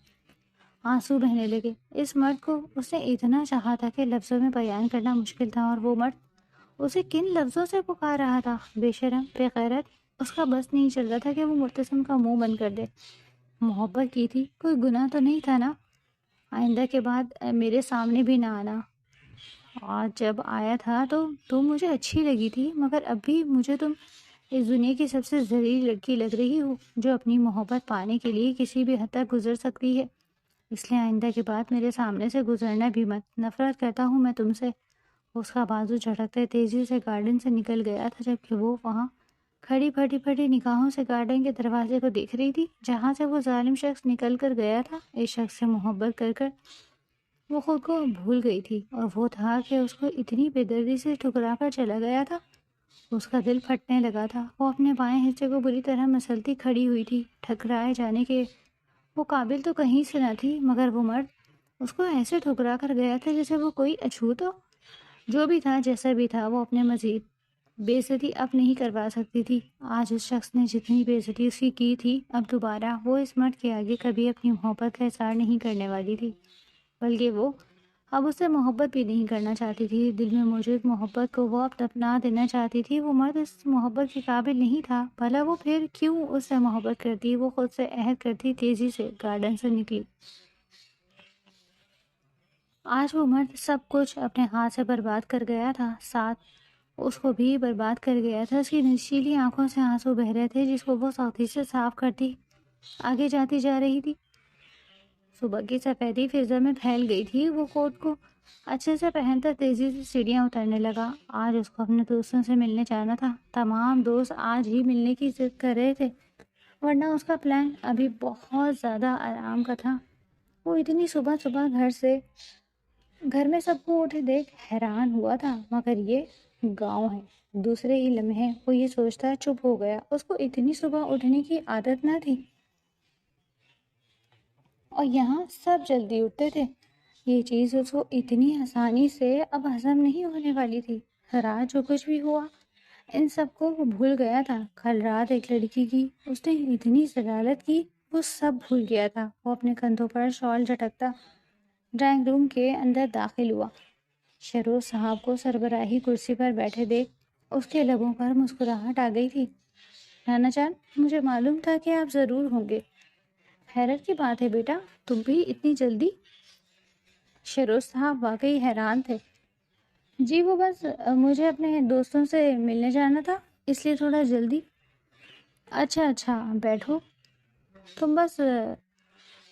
آنسو بہنے لگے. اس مرد کو اس نے اتنا چاہا تھا کہ لفظوں میں بیان کرنا مشکل تھا، اور وہ مرد اسے کن لفظوں سے پکار رہا تھا. بے شرم، بے غیرت. اس کا بس نہیں چل رہا تھا کہ وہ مرتسم کا منہ بند کر دے. محبت کی تھی، کوئی گناہ تو نہیں تھا نا. آئندہ کے بعد میرے سامنے بھی نہ آنا. آج جب آیا تھا تو تم مجھے اچھی لگی تھی، مگر اب بھی مجھے تم اس دنیا کی سب سے ذلیل لڑکی لگ رہی ہو جو اپنی محبت پانے کے لیے کسی بھی حد تک گزر سکتی ہے. اس لیے آئندہ کے بعد میرے سامنے سے گزرنا بھی مت. نفرت کرتا ہوں میں تم سے. اس کا بازو جھٹکتے تیزی سے گارڈن سے نکل گیا تھا، جبکہ وہ وہاں کھڑی پھٹی پھٹی نگاہوں سے گارڈن کے دروازے کو دیکھ رہی تھی جہاں سے وہ ظالم شخص نکل کر گیا تھا. اس شخص سے محبت کر کر وہ خود کو بھول گئی تھی، اور وہ تھا کہ اس کو اتنی بے دردی سے ٹھکرا کر چلا گیا تھا. اس کا دل پھٹنے لگا تھا. وہ اپنے بائیں حصے کو بری طرح مسلتی کھڑی ہوئی تھی. ٹھکرائے جانے کے وہ قابل تو کہیں سے نہ تھی، مگر وہ مرد اس کو ایسے ٹھکرا کر گیا تھا جیسے وہ کوئی اچھوت ہو. جو بھی تھا، جیسا بھی تھا، وہ اپنے مزید بے عزتی اب نہیں کروا سکتی تھی. آج اس شخص نے جتنی بے عزتی اس کی تھی، اب دوبارہ وہ اس مرد کے آگے کبھی اپنی محبت کا اظہار نہیں کرنے والی تھی. بلکہ وہ اب اس سے محبت بھی نہیں کرنا چاہتی تھی. دل میں موجود محبت کو وہ اب دفنا دینا چاہتی تھی. وہ مرد اس محبت کے قابل نہیں تھا. بھلا وہ پھر کیوں اس سے محبت کرتی؟ وہ خود سے عہد کرتی تیزی سے گارڈن سے نکلی. آج وہ مرد سب کچھ اپنے ہاتھ سے برباد کر گیا تھا، ساتھ اس کو بھی برباد کر گیا تھا. اس کی نشیلی آنکھوں سے آنسو بہ رہے تھے جس کو وہ سختی سے صاف کرتی آگے جاتی جا رہی تھی. صبح کی سفیدی فضا میں پھیل گئی تھی. وہ کوٹ کو اچھے سے پہنتا تیزی سے سیڑھیاں اترنے لگا. آج اس کو اپنے دوستوں سے ملنے جانا تھا. تمام دوست آج ہی ملنے کی ضد کر رہے تھے، ورنہ اس کا پلان ابھی بہت زیادہ آرام کا تھا. وہ اتنی صبح صبح گھر میں سب کو اٹھے دیکھ حیران ہوا تھا. مگر یہ گاؤں ہے. دوسرے ہی لمحے وہ یہ سوچتا چپ ہو گیا. اس کو اتنی صبح اٹھنے کی عادت نہ تھی، اور یہاں سب جلدی اٹھتے تھے. یہ چیز اس کو اتنی آسانی سے اب ہضم نہیں ہونے والی تھی. رات جو کچھ بھی ہوا ان سب کو وہ بھول گیا تھا. کل رات ایک لڑکی کی اس نے اتنی ضلالت کی، وہ سب بھول گیا تھا. وہ اپنے کندھوں پر شال جھٹکتا ڈرائنگ روم کے اندر داخل ہوا. شروع صاحب کو سربراہی کرسی پر بیٹھے دیکھ اس کے لبوں پر مسکراہٹ آ گئی تھی. نانا جان، مجھے معلوم تھا کہ آپ ضرور ہوں گے. حیرت کی بات ہے بیٹا، تم بھی اتنی جلدی؟ شروع صاحب واقعی حیران تھے. جی وہ بس مجھے اپنے دوستوں سے ملنے جانا تھا، اس لیے تھوڑا جلدی. اچھا بیٹھو. تم بس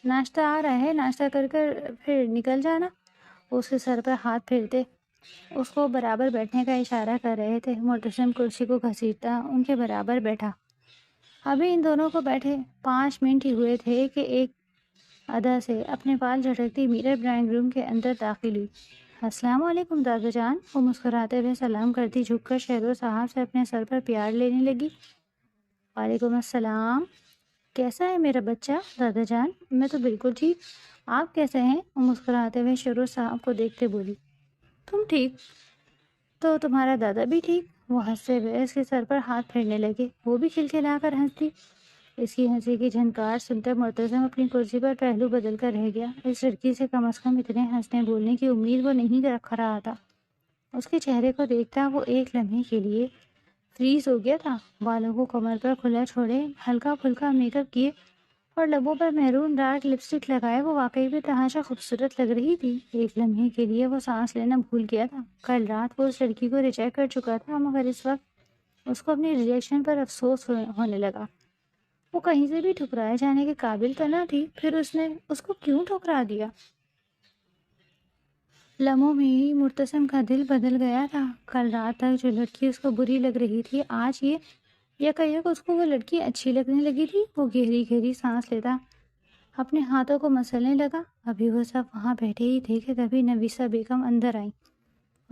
ناشتہ آ رہا ہے، ناشتہ کر کر پھر نکل جانا. اس کے سر پر ہاتھ پھیرتے اس کو برابر بیٹھنے کا اشارہ کر رہے تھے. مرتسم کرسی کو گھسیٹتا ان کے برابر بیٹھا. ابھی ان دونوں کو بیٹھے 5 منٹ ہی ہوئے تھے کہ ایک ادا سے اپنے بال جھٹکتی میرا ڈرائنگ روم کے اندر داخل ہوئی. السلام علیکم دادا جان. وہ مسکراتے ہوئے سلام کرتی جھک کر شہرو صاحب سے اپنے سر پر پیار لینے لگی. وعلیکم السلام. کیسا ہے میرا بچہ؟ دادا جان میں تو بالکل ٹھیک، آپ کیسے ہیں؟ وہ مسکراتے ہوئے شہرو صاحب کو دیکھتے بولی. تم ٹھیک تو تمہارا دادا بھی ٹھیک. وہ ہنستے ہوئے اس کے سر پر ہاتھ پھیرنے لگے. وہ بھی کھلکھلا کر ہنستی. اس کی ہنسی کی جھنکار سنتے مرتسم اپنی کرسی پر پہلو بدل کر رہ گیا. اس لڑکی سے کم از کم اتنے ہنسنے بولنے کی امید وہ نہیں رکھ رہا تھا. اس کے چہرے کو دیکھتا وہ ایک لمحے کے لیے فریز ہو گیا تھا. بالوں کو کمر پر کھلا چھوڑے، ہلکا پھلکا میک اپ کیے اور لبوں پر میرون ڈارک لپسٹک لگائے وہ واقعی بھی تحاشا خوبصورت لگ رہی تھی. ایک لمحے کے لیے وہ سانس لینا بھول گیا تھا. کل رات وہ اس لڑکی کو ریجیکٹ کر چکا تھا، مگر اس وقت اس کو اپنی ریجیکشن پر افسوس ہونے لگا. وہ کہیں سے بھی ٹھکرائے جانے کے قابل تو نہ تھی، پھر اس نے اس کو کیوں ٹھکرا دیا؟ لمحوں میں ہی مرتسم کا دل بدل گیا تھا. کل رات تک جو لڑکی اس کو بری لگ رہی تھی، آج یہ یکایک اس کو وہ لڑکی اچھی لگنے لگی تھی. وہ گہری گہری سانس لیتا اپنے ہاتھوں کو مسلنے لگا. ابھی وہ سب وہاں بیٹھے ہی تھے کہ تبھی نفیسہ بیگم اندر آئیں.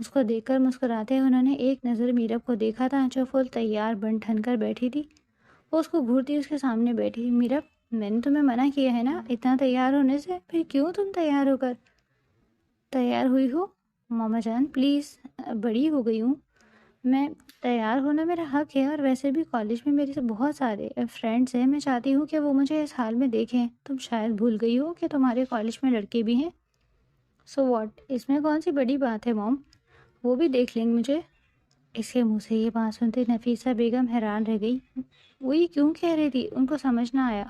اس کو دیکھ کر مسکراتے انہوں نے ایک نظر میرب کو دیکھا تھا جو فل تیار بن ٹھن کر بیٹھی تھی۔ وہ اس کو گھورتی اس کے سامنے بیٹھی۔ میرب، میں نے تمہیں منع کیا ہے نا اتنا تیار ہونے سے، پھر کیوں تم تیار ہو کر تیار ہوئی ہو؟ ماما جان پلیز، بڑی ہو گئی ہوں میں، تیار ہونا میرا حق ہے، اور ویسے بھی کالج میں میرے سے بہت سارے فرینڈس ہیں، میں چاہتی ہوں کہ وہ مجھے اس حال میں دیکھیں۔ تم شاید بھول گئی ہو کہ تمہارے کالج میں لڑکے بھی ہیں۔ سو واٹ، اس میں کون سی بڑی بات ہے موم، وہ بھی دیکھ لیں گے مجھے۔ اس کے منہ سے یہ بات سنتے نفیسہ بیگم حیران رہ گئی۔ وہ یہ کیوں کہہ رہی تھی؟ ان کو سمجھ نہ آیا۔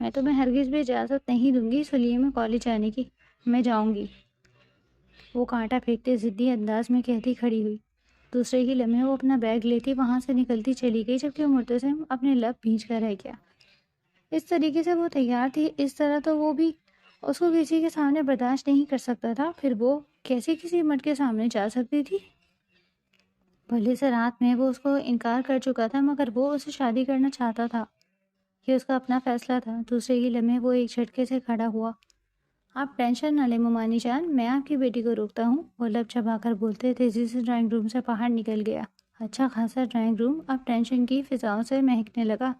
میں تمہیں ہرگز بھی اجازت نہیں دوں گی سلیے میں کالج جانے کی، میں جاؤں گی، وہ کانٹا پھینکتے ضدی انداز میں کہتی کھڑی ہوئی۔ دوسرے ہی لمحے وہ اپنا بیگ لیتی وہاں سے نکلتی چلی گئی، جبکہ مرتسم اپنے لب بھینچ کر رہ گیا۔ اس طریقے سے وہ تیار تھی، اس طرح تو وہ بھی اس کو کسی کے سامنے برداشت نہیں کر سکتا تھا، پھر وہ کیسے کسی مرد کے سامنے جا سکتی تھی؟ بھلے سے رات میں وہ اس کو انکار کر چکا تھا، مگر وہ اسے شادی کرنا چاہتا تھا، یہ اس کا اپنا فیصلہ تھا۔ دوسرے ہی لمحے وہ ایک جھٹکے سے کھڑا ہوا۔ آپ ٹینشن نہ لیں ممانی جان، میں آپ کی بیٹی کو روکتا ہوں، وہ لب چبا کر بولتے تیزی سے ڈرائنگ روم سے باہر نکل گیا۔ اچھا خاصا ڈرائنگ روم اب ٹینشن کی فضاؤں سے مہکنے لگا۔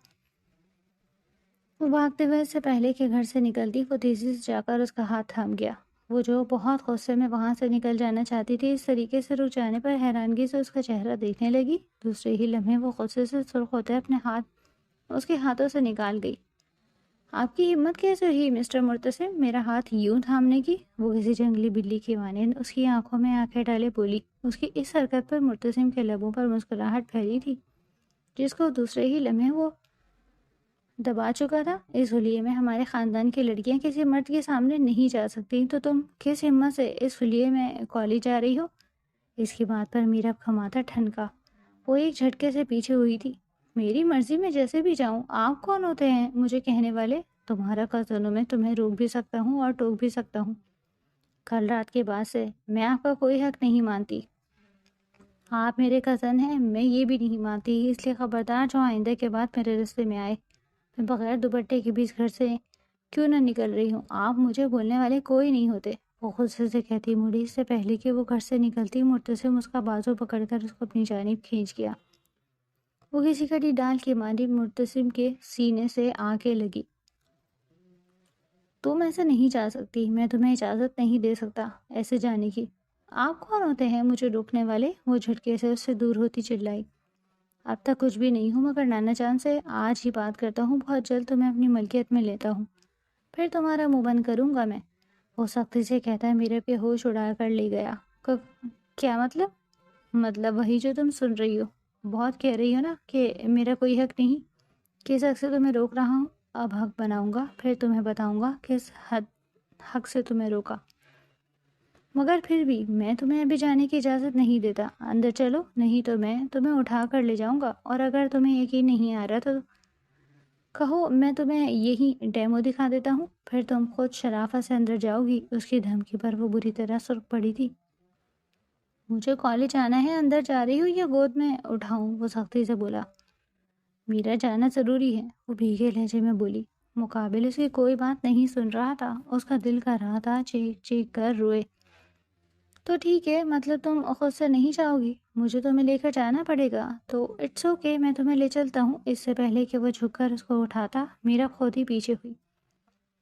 وہ بھاگتے ہوئے اس سے پہلے کہ گھر سے نکلتی، وہ تیزی سے جا کر اس کا ہاتھ تھام گیا۔ وہ جو بہت غصے میں وہاں سے نکل جانا چاہتی تھی، اس طریقے سے رک جانے پر حیرانگی سے اس کا چہرہ دیکھنے لگی۔ دوسرے ہی لمحے وہ غصے سے سرخ ہوتے اپنے ہاتھ اس کے ہاتھوں سے نکال گئی۔ آپ کی ہمت کیسے ہوئی مسٹر مرتسم میرا ہاتھ یوں تھامنے کی؟ وہ کسی جنگلی بلی کی مانند اس کی آنکھوں میں آنکھیں ڈالے بولی۔ اس کی اس حرکت پر مرتسم کے لبوں پر مسکراہٹ پھیلی تھی، جس کو دوسرے ہی لمحے وہ دبا چکا تھا۔ اس حلیے میں ہمارے خاندان کی لڑکیاں کسی مرد کے سامنے نہیں جا سکتی، تو تم کس ہمت سے اس حلیے میں کالج جا رہی ہو؟ اس کی بات پر میرا کھماتا ٹھنکا۔ وہ ایک جھٹکے سے پیچھے ہوئی تھی۔ میری مرضی میں جیسے بھی جاؤں، آپ کون ہوتے ہیں مجھے کہنے والے؟ تمہارا کزن ہوں میں، تمہیں روک بھی سکتا ہوں اور ٹوک بھی سکتا ہوں۔ کل رات کے بعد سے میں آپ کا کوئی حق نہیں مانتی۔ آپ میرے کزن ہیں، میں یہ بھی نہیں مانتی، اس لیے خبردار جو آئندہ کے بعد میرے رستے میں آئے، میں بغیر دوپٹے کے بیچ گھر سے کیوں نہ نکل رہی ہوں، آپ مجھے بولنے والے کوئی نہیں ہوتے، وہ غصے سے کہتی مڑی۔ اس سے پہلے کہ وہ گھر سے نکلتی، مرتسم اس کا بازو پکڑ کر اس کو اپنی جانب کھینچ گیا۔ وہ کسی کٹی ڈال کی مانند مرتسم کے سینے سے آ کے لگی۔ تم ایسے نہیں جا سکتی، میں تمہیں اجازت نہیں دے سکتا ایسے جانے کی۔ آپ کون ہوتے ہیں مجھے روکنے والے؟ وہ جھٹکے سے اس سے دور ہوتی چلائی۔ اب تک کچھ بھی نہیں ہوں، مگر نانا جان سے آج ہی بات کرتا ہوں، بہت جلد تمہیں اپنی ملکیت میں لیتا ہوں، پھر تمہارا منہ بند کروں گا میں، وہ سختی سے کہتا ہے میرے پہ ہوش اڑا کر لے گیا۔ کیا مطلب؟ مطلب وہی جو تم سن رہی ہو، بہت کہہ رہی ہو نا کہ میرا کوئی حق نہیں، کس حق سے تمہیں روک رہا ہوں؟ اب حق بناؤں گا، پھر تمہیں بتاؤں گا کس حق سے تمہیں روکا، مگر پھر بھی میں تمہیں ابھی جانے کی اجازت نہیں دیتا، اندر چلو، نہیں تو میں تمہیں اٹھا کر لے جاؤں گا، اور اگر تمہیں یقین نہیں آ رہا تو کہو میں تمہیں یہی ڈیمو دکھا دیتا ہوں، پھر تم خود شرافت سے اندر جاؤ گی۔ اس کی دھمکی پر وہ بری طرح سرخ پڑی تھی۔ مجھے کالج آنا ہے، اندر جا رہی ہوں یا گود میں اٹھاؤں؟ وہ سختی سے بولا۔ میرا جانا ضروری ہے، وہ بھیگے لہجے میں بولی۔ مقابل اس کی کوئی بات نہیں سن رہا تھا، اس کا دل کر رہا تھا چیخ چیخ کر روئے۔ تو ٹھیک ہے، مطلب تم خود سے نہیں جاؤ گی، مجھے تمہیں لے کر جانا پڑے گا، تو اٹس اوکے، میں تمہیں لے چلتا ہوں۔ اس سے پہلے کہ وہ جھک کر اس کو اٹھاتا، میرا خود ہی پیچھے ہوئی۔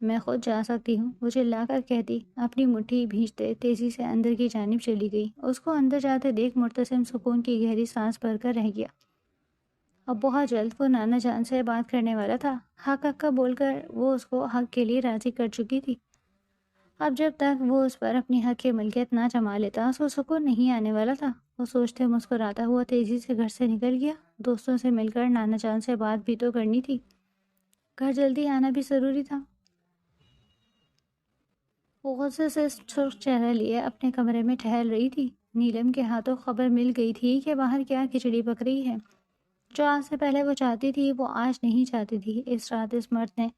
میں خود جا سکتی ہوں، وہ چلا کر کہتی اپنی مٹھی بھینچتے تیزی سے اندر کی جانب چلی گئی۔ اس کو اندر جاتے دیکھ مرتسم سکون کی گہری سانس بھر کر رہ گیا۔ اب بہت جلد وہ نانا جان سے بات کرنے والا تھا، حق حق کا بول کر وہ اس کو حق کے لیے راضی کر چکی تھی۔ اب جب تک وہ اس پر اپنی حق کی ملکیت نہ جما لیتا، اس کو سکون نہیں آنے والا تھا۔ وہ سوچتے مسکراتا ہوا تیزی سے گھر سے نکل گیا۔ دوستوں سے مل کر نانا جان سے بات بھی تو کرنی تھی، گھر جلدی آنا بھی ضروری تھا۔ وہ غصے سے سرخ چہرہ لیے اپنے کمرے میں ٹہل رہی تھی۔ نیلم کے ہاتھوں خبر مل گئی تھی کہ باہر کیا کھچڑی پک رہی ہے۔ جو آج سے پہلے وہ چاہتی تھی، وہ آج نہیں چاہتی تھی۔ اس رات اس مرد نے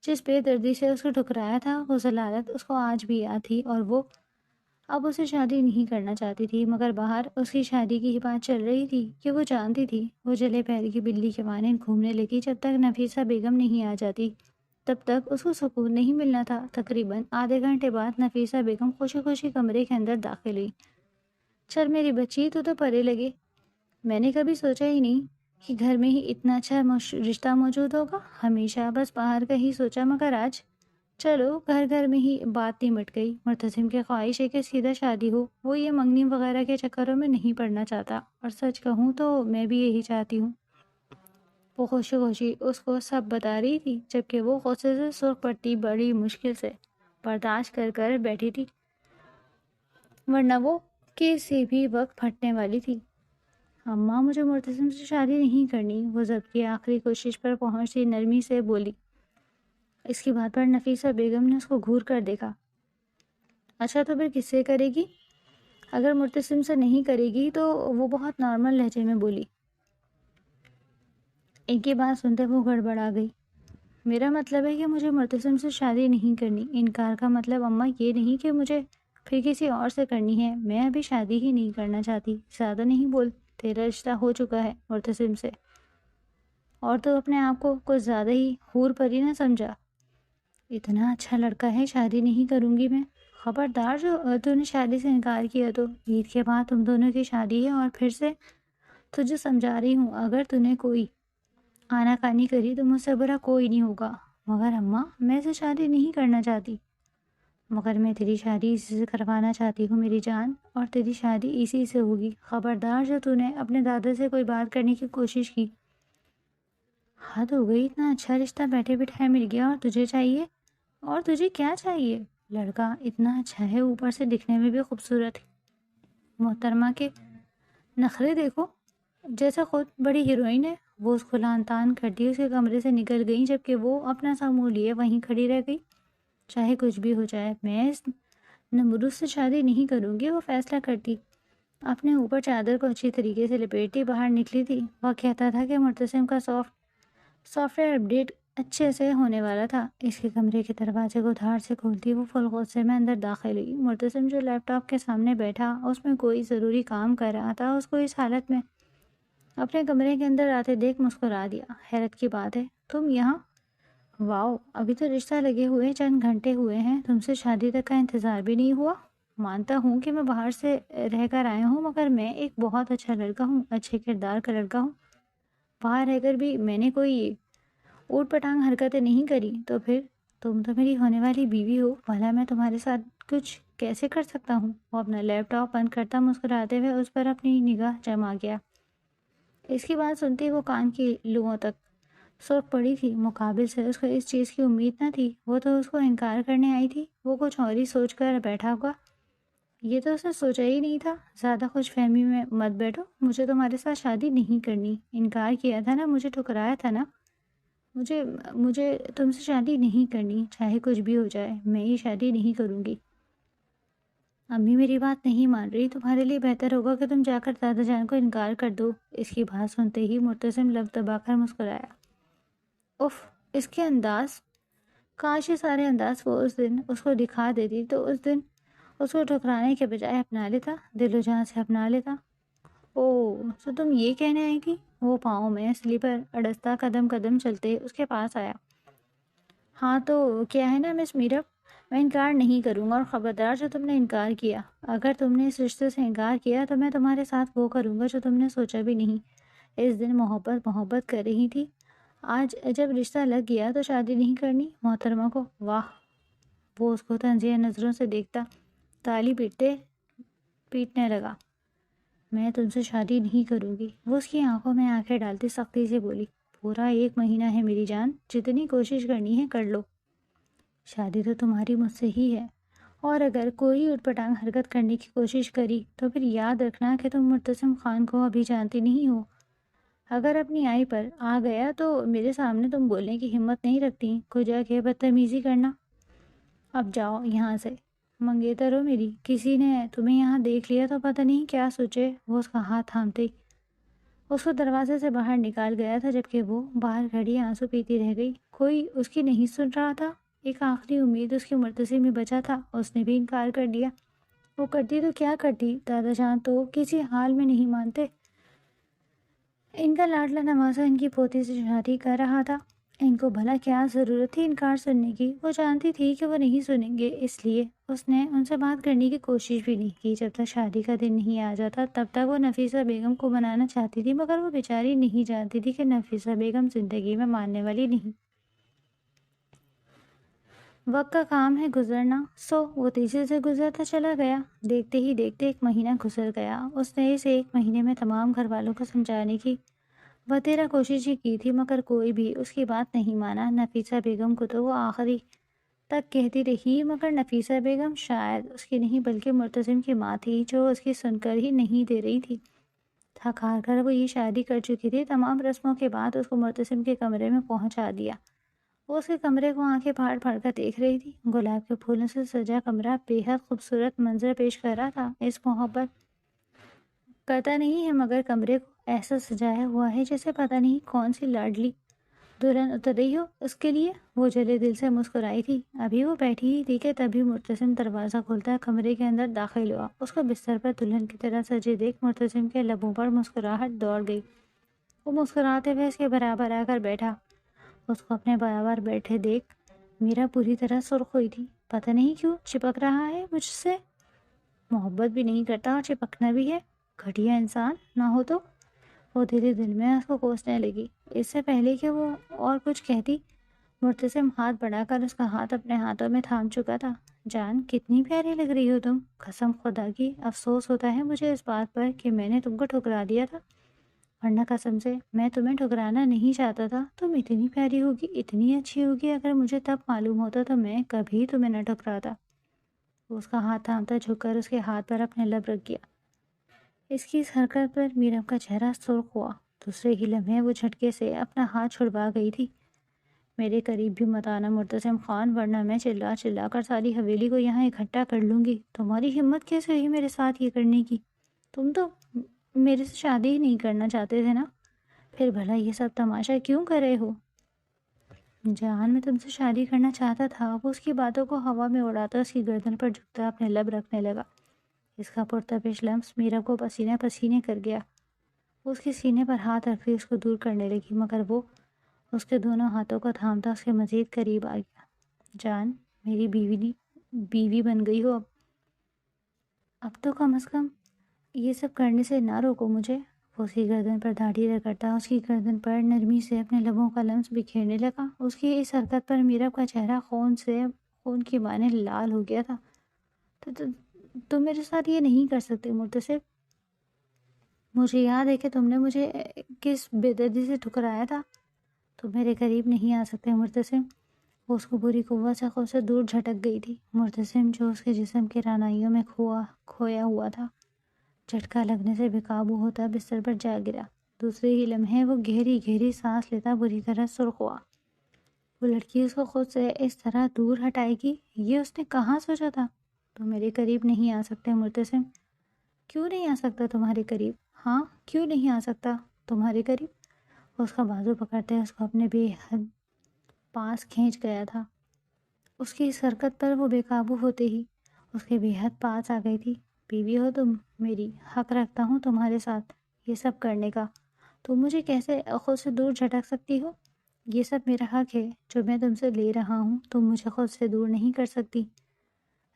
جس بے دردی سے اس کو ٹھکرایا تھا، وہ ضلالت اس کو آج بھی یاد تھی، اور وہ اب اسے شادی نہیں کرنا چاہتی تھی، مگر باہر اس کی شادی کی ہی بات چل رہی تھی کہ وہ جانتی تھی وہ جلے پیر کی بلی کے مانند گھومنے لگی۔ جب تک نفیسہ بیگم نہیں آ جاتی تب تک اس کو سکون نہیں ملنا تھا۔ تقریباً آدھے گھنٹے بعد نفیسہ بیگم خوشی خوشی کمرے کے اندر داخل ہوئی۔ چل میری بچی، تو پرے لگے، میں نے کبھی سوچا ہی نہیں کہ گھر میں ہی اتنا اچھا رشتہ موجود ہوگا، ہمیشہ بس باہر کا ہی سوچا، مگر آج چلو گھر گھر میں ہی بات نمٹ گئی۔ مرتسم کی خواہش ہے کہ سیدھا شادی ہو، وہ یہ منگنی وغیرہ کے چکروں میں نہیں پڑنا چاہتا، اور سچ کہوں تو میں بھی یہی چاہتی ہوں۔ وہ خوشی خوشی اس کو سب بتا رہی تھی، جبکہ وہ غصے سے سرخ پڑتی بڑی مشکل سے برداشت کر کر بیٹھی تھی، ورنہ وہ کسی بھی وقت پھٹنے والی تھی۔ اماں، مجھے مرتسم سے شادی نہیں کرنی، وہ ضبط کی آخری کوشش پر پہنچتی نرمی سے بولی۔ اس کی بات پر نفیسہ بیگم نے اس کو گھور کر دیکھا۔ اچھا تو پھر کس سے کرے گی؟ اگر مرتسم سے نہیں کرے گی تو وہ بہت نارمل لہجے میں بولی۔ ان کی بات سنتے وہ گڑبڑا گئی۔ میرا مطلب ہے کہ مجھے مرتسم سے شادی نہیں کرنی۔ انکار کا مطلب اماں یہ نہیں کہ مجھے پھر کسی اور سے کرنی ہے، میں ابھی شادی ہی نہیں کرنا چاہتی۔ زیادہ نہیں بول، تیرا رشتہ ہو چکا ہے مرتسم سے، اور تو اپنے آپ کو کچھ زیادہ ہی حور پری نہ سمجھا۔ اتنا اچھا لڑکا ہے، شادی نہیں کروں گی میں۔ خبردار، جو تو نے شادی سے انکار کیا تو عید کے بعد تم دونوں کی شادی ہے، اور پھر سے تجھے سمجھا رہی ہوں، اگر تو نے کوئی آناکانی کری تو مجھ سے برا کوئی نہیں ہوگا۔ مگر اماں، میں اسے شادی نہیں کرنا چاہتی۔ مگر میں تیری شادی اسی سے کروانا چاہتی ہوں میری جان، اور تیری شادی اسی سے ہوگی۔ خبردار، جو تو نے اپنے دادا سے کوئی بات کرنے کی کوشش کی۔ حد ہو گئی، اتنا اچھا رشتہ بیٹھے بٹھائے مل گیا، اور تجھے چاہیے؟ اور تجھے کیا چاہیے؟ لڑکا اتنا اچھا ہے، اوپر سے دکھنے میں بھی خوبصورت ہے۔ محترمہ کے نخرے دیکھو، جیسے خود بڑی ہیروئن ہے۔ وہ اس کو لان تان کرتی اس کے کمرے سے نکل گئی، جبکہ وہ اپنا سا منہ لیے وہیں کھڑی رہ گئی۔ چاہے کچھ بھی ہو جائے، میں اس نمرود سے شادی نہیں کروں گی، وہ فیصلہ کرتی۔ اپنے اوپر چادر کو اچھی طریقے سے لپیٹتی باہر نکلی تھی۔ وہ کہتا تھا کہ مرتسم کا سافٹ ویئر اپڈیٹ اچھے سے ہونے والا تھا۔ اس کے کمرے کے دروازے کو دھاڑ سے کھولتی وہ فل غصے میں اندر داخل ہوئی۔ مرتسم جو لیپ ٹاپ کے سامنے بیٹھا اس میں کوئی ضروری کام کر رہا تھا، اس کو اس حالت میں اپنے کمرے کے اندر آتے دیکھ مسکرا دیا۔ حیرت کی بات ہے، تم یہاں؟ واؤ، ابھی تو رشتہ لگے ہوئے چند گھنٹے ہوئے ہیں، تم سے شادی تک کا انتظار بھی نہیں ہوا؟ مانتا ہوں کہ میں باہر سے رہ کر آیا ہوں، مگر میں ایک بہت اچھا لڑکا ہوں، اچھے کردار کا لڑکا ہوں۔ باہر رہ کر بھی میں نے کوئی اوٹ پٹانگ حرکتیں نہیں کری، تو پھر تم تو میری ہونے والی بیوی ہو، بھلا میں تمہارے ساتھ کچھ کیسے کر سکتا ہوں؟ وہ اپنا لیپ ٹاپ بند کرتا مسکراتے ہوئے اس پر اپنی نگاہ جما گیا۔ اس کی بات سنتی وہ کان کی لوؤں تک سرخ پڑی تھی۔ مقابل سے اس کو اس چیز کی امید نہ تھی، وہ تو اس کو انکار کرنے آئی تھی۔ وہ کچھ اور ہی سوچ کر بیٹھا ہوگا، یہ تو اس نے سوچا ہی نہیں تھا۔ زیادہ خوش فہمی میں مت بیٹھو، مجھے تمہارے ساتھ شادی نہیں کرنی۔ انکار کیا تھا نا، مجھے ٹھکرایا تھا نا، مجھے تم سے شادی نہیں کرنی، چاہے کچھ بھی ہو جائے، میں یہ شادی نہیں کروں گی۔ امی میری بات نہیں مان رہی، تمہارے لیے بہتر ہوگا کہ تم جا کر دادا جان کو انکار کر دو۔ اس کی بات سنتے ہی مرتسم لب دبا کر مسکرایا۔ اف، اس کے انداز، کاش یہ سارے انداز وہ اس دن اس کو دکھا دیتی تو اس دن اس کو ٹھکرانے کے بجائے اپنا لیتا، دل و جان سے اپنا لیتا۔ او، تو تم یہ کہنے آئی تھی؟ وہ پاؤں میں سلیپر اڑستا قدم قدم چلتے اس کے پاس آیا۔ ہاں تو کیا ہے نا مس میرب، میں انکار نہیں کروں گا، اور خبردار، جو تم نے انکار کیا، اگر تم نے اس رشتے سے انکار کیا تو میں تمہارے ساتھ وہ کروں گا جو تم نے سوچا بھی نہیں۔ اس دن محبت کر رہی تھی، آج جب رشتہ لگ گیا تو شادی نہیں کرنی؟ محترمہ کو واہ! وہ اس کو تنزیہ نظروں سے دیکھتا تالی پیٹنے لگا۔ میں تم سے شادی نہیں کروں گی، وہ اس کی آنکھوں میں آنکھیں ڈالتی سختی سے بولی۔ پورا 1 مہینہ ہے میری جان، جتنی کوشش کرنی ہے کر لو، شادی تو تمہاری مجھ سے ہی ہے، اور اگر کوئی اٹ پٹانگ حرکت کرنے کی کوشش کری تو پھر یاد رکھنا کہ تم مرتسم خان کو ابھی جانتی نہیں ہو۔ اگر اپنی آئی پر آ گیا تو میرے سامنے تم بولنے کی ہمت نہیں رکھتی، کو جا کے بدتمیزی کرنا۔ اب جاؤ یہاں سے، منگیتر ہو میری، کسی نے تمہیں یہاں دیکھ لیا تو پتہ نہیں کیا سوچے۔ وہ اس کا ہاتھ تھامتے اس کو دروازے سے باہر نکال گیا تھا، جبکہ وہ باہر کھڑی آنسو پیتی رہ گئی۔ کوئی اس کی نہیں سن رہا تھا۔ ایک آخری امید اس کی مرتسم میں بچا تھا، اس نے بھی انکار کر دیا۔ وہ کرتی تو کیا کرتی، دادا جان تو کسی حال میں نہیں مانتے۔ ان کا لاڈلا نوازا ان کی پوتی سے شادی کر رہا تھا، ان کو بھلا کیا ضرورت تھی انکار سننے کی؟ وہ جانتی تھی کہ وہ نہیں سنیں گے، اس لیے اس نے ان سے بات کرنے کی کوشش بھی نہیں کی۔ جب تک شادی کا دن نہیں آ جاتا تب تک وہ نفیسہ بیگم کو منانا چاہتی تھی، مگر وہ بیچاری نہیں جانتی تھی کہ نفیسہ بیگم زندگی میں ماننے والی نہیں۔ وقت کا کام ہے گزرنا، سو وہ تیزی سے گزرتا چلا گیا۔ دیکھتے ہی دیکھتے ایک مہینہ گزر گیا۔ اس نے اسے ایک مہینے میں تمام گھر والوں کو سمجھانے کی بتیرہ کوشش ہی کی تھی، مگر کوئی بھی اس کی بات نہیں مانا۔ نفیسہ بیگم کو تو وہ آخری تک کہتی رہی، مگر نفیسہ بیگم شاید اس کی نہیں بلکہ مرتسم کی ماں تھی، جو اس کی سن کر ہی نہیں دے رہی تھی۔ تھک ہار کر وہ یہ شادی کر چکی تھی۔ تمام رسموں کے بعد اس کو مرتسم کے کمرے میں پہنچا دیا۔ وہ اس کے کمرے کو آنکھیں پھاڑ پھاڑ کر دیکھ رہی تھی۔ گلاب کے پھولوں سے سجا کمرہ بے حد خوبصورت منظر پیش کر رہا تھا۔ اس محبت کرتا نہیں ہے، مگر کمرے کو ایسا سجایا ہوا ہے جیسے پتہ نہیں کون سی لاڈلی دلہن اتر رہی ہو اس کے لیے۔ وہ جلے دل سے مسکرائی تھی۔ ابھی وہ بیٹھی ہی تھی کہ تبھی مرتسم دروازہ کھولتا کمرے کے اندر داخل ہوا۔ اس کو بستر پر دلہن کی طرح سجے دیکھ مرتسم کے لبوں پر مسکراہٹ دوڑ گئی۔ وہ مسکراتے ہوئے اس کے برابر آ کر بیٹھا۔ اس کو اپنے برابر بیٹھے دیکھ میرا پوری طرح سرخ ہوئی تھی۔ پتہ نہیں کیوں چپک رہا ہے مجھ سے، محبت بھی نہیں کرتا اور چپکنا بھی ہے، گھٹیا انسان نہ ہو تو۔ وہ دھیرے دل میں اس کو کوسنے لگی۔ اس سے پہلے کہ وہ اور کچھ کہتی، مرتسم ہاتھ بڑھا کر اس کا ہاتھ اپنے ہاتھوں میں تھام چکا تھا۔ جان، کتنی پیاری لگ رہی ہو تم، قسم خدا کی افسوس ہوتا ہے مجھے اس بات پر کہ میں نے تم کو ٹھکرا دیا تھا، ورنہ قسم سے میں تمہیں ٹھکرانا نہیں چاہتا تھا۔ تم اتنی پیاری ہوگی، اتنی اچھی ہوگی، اگر مجھے تب معلوم ہوتا تو میں کبھی تمہیں نہ ٹھکراتا۔ وہ اس کا ہاتھ تھامتا جھک کر اس کے ہاتھ پر اپنے لب رکھ گیا۔ اس کی اس حرکت پر میرم کا چہرہ سرخ ہوا۔ دوسرے ہی لمحے وہ جھٹکے سے اپنا ہاتھ چھڑوا گئی تھی۔ میرے قریب بھی مت آنا مرتسم خان، ورنہ میں چلا چلا کر ساری حویلی کو یہاں اکٹھا کر لوں گی۔ تمہاری ہمت کیسے ہوئی میرے ساتھ یہ کرنے کی؟ تم تو میرے سے شادی ہی نہیں کرنا چاہتے تھے نا، پھر بھلا یہ سب تماشا کیوں کر رہے ہو؟ جان، میں تم سے شادی کرنا چاہتا تھا۔ وہ اس کی باتوں کو ہوا میں اڑاتا اس کی گردن پر جھکتا اپنے لب رکھنے لگا۔ اس کا پرتپش لمس میرا کو پسینے پسینے کر گیا۔ وہ اس کے سینے پر ہاتھ رکھ کے اس کو دور کرنے لگی، مگر وہ اس کے دونوں ہاتھوں کو تھامتا اس کے مزید قریب آ گیا۔ جان، میری بیوی بن گئی ہو اب تو کم از کم یہ سب کرنے سے نہ روکو مجھے۔ وہ اس کی گردن پر داڑھی رگڑتا اس کی گردن پر نرمی سے اپنے لبوں کا لمس بکھیرنے لگا۔ اس کی اس حرکت پر میرب کا چہرہ خون کی مانند لال ہو گیا تھا۔ تم میرے ساتھ یہ نہیں کر سکتے مرتسم۔ مجھے یاد ہے کہ تم نے مجھے کس بے دردی سے ٹھکرایا تھا۔ تم میرے قریب نہیں آ سکتے مرتسم۔ وہ اس کو بری قوت سے خود سے دور جھٹک گئی تھی۔ مرتسم جو اس کے جسم کے رعنائیوں میں کھویا ہوا تھا، جھٹکا لگنے سے بے قابو ہوتا بستر پر جا گرا۔ دوسرے ہی لمحے وہ گہری گہری سانس لیتا بری طرح سرخ ہوا۔ وہ لڑکی اس کو خود سے اس طرح دور ہٹائے گی، یہ اس نے کہاں سوچا تھا؟ تم میرے قریب نہیں آ سکتے مرتسم۔ کیوں نہیں آ سکتا تمہارے قریب؟ ہاں، کیوں نہیں آ سکتا تمہارے قریب؟ اس کا بازو پکڑتے اس کو اپنے بے حد پاس کھینچ گیا تھا۔ اس کی اس حرکت پر وہ بے قابو ہوتے ہی اس کے بے حد پاس آ گئی تھی۔ بیوی ہو تم میری، حق رکھتا ہوں تمہارے ساتھ یہ سب کرنے کا۔ تم مجھے کیسے خود سے دور جھٹک سکتی ہو؟ یہ سب میرا حق ہے جو میں تم سے لے رہا ہوں، تم مجھے خود سے دور نہیں کر سکتی۔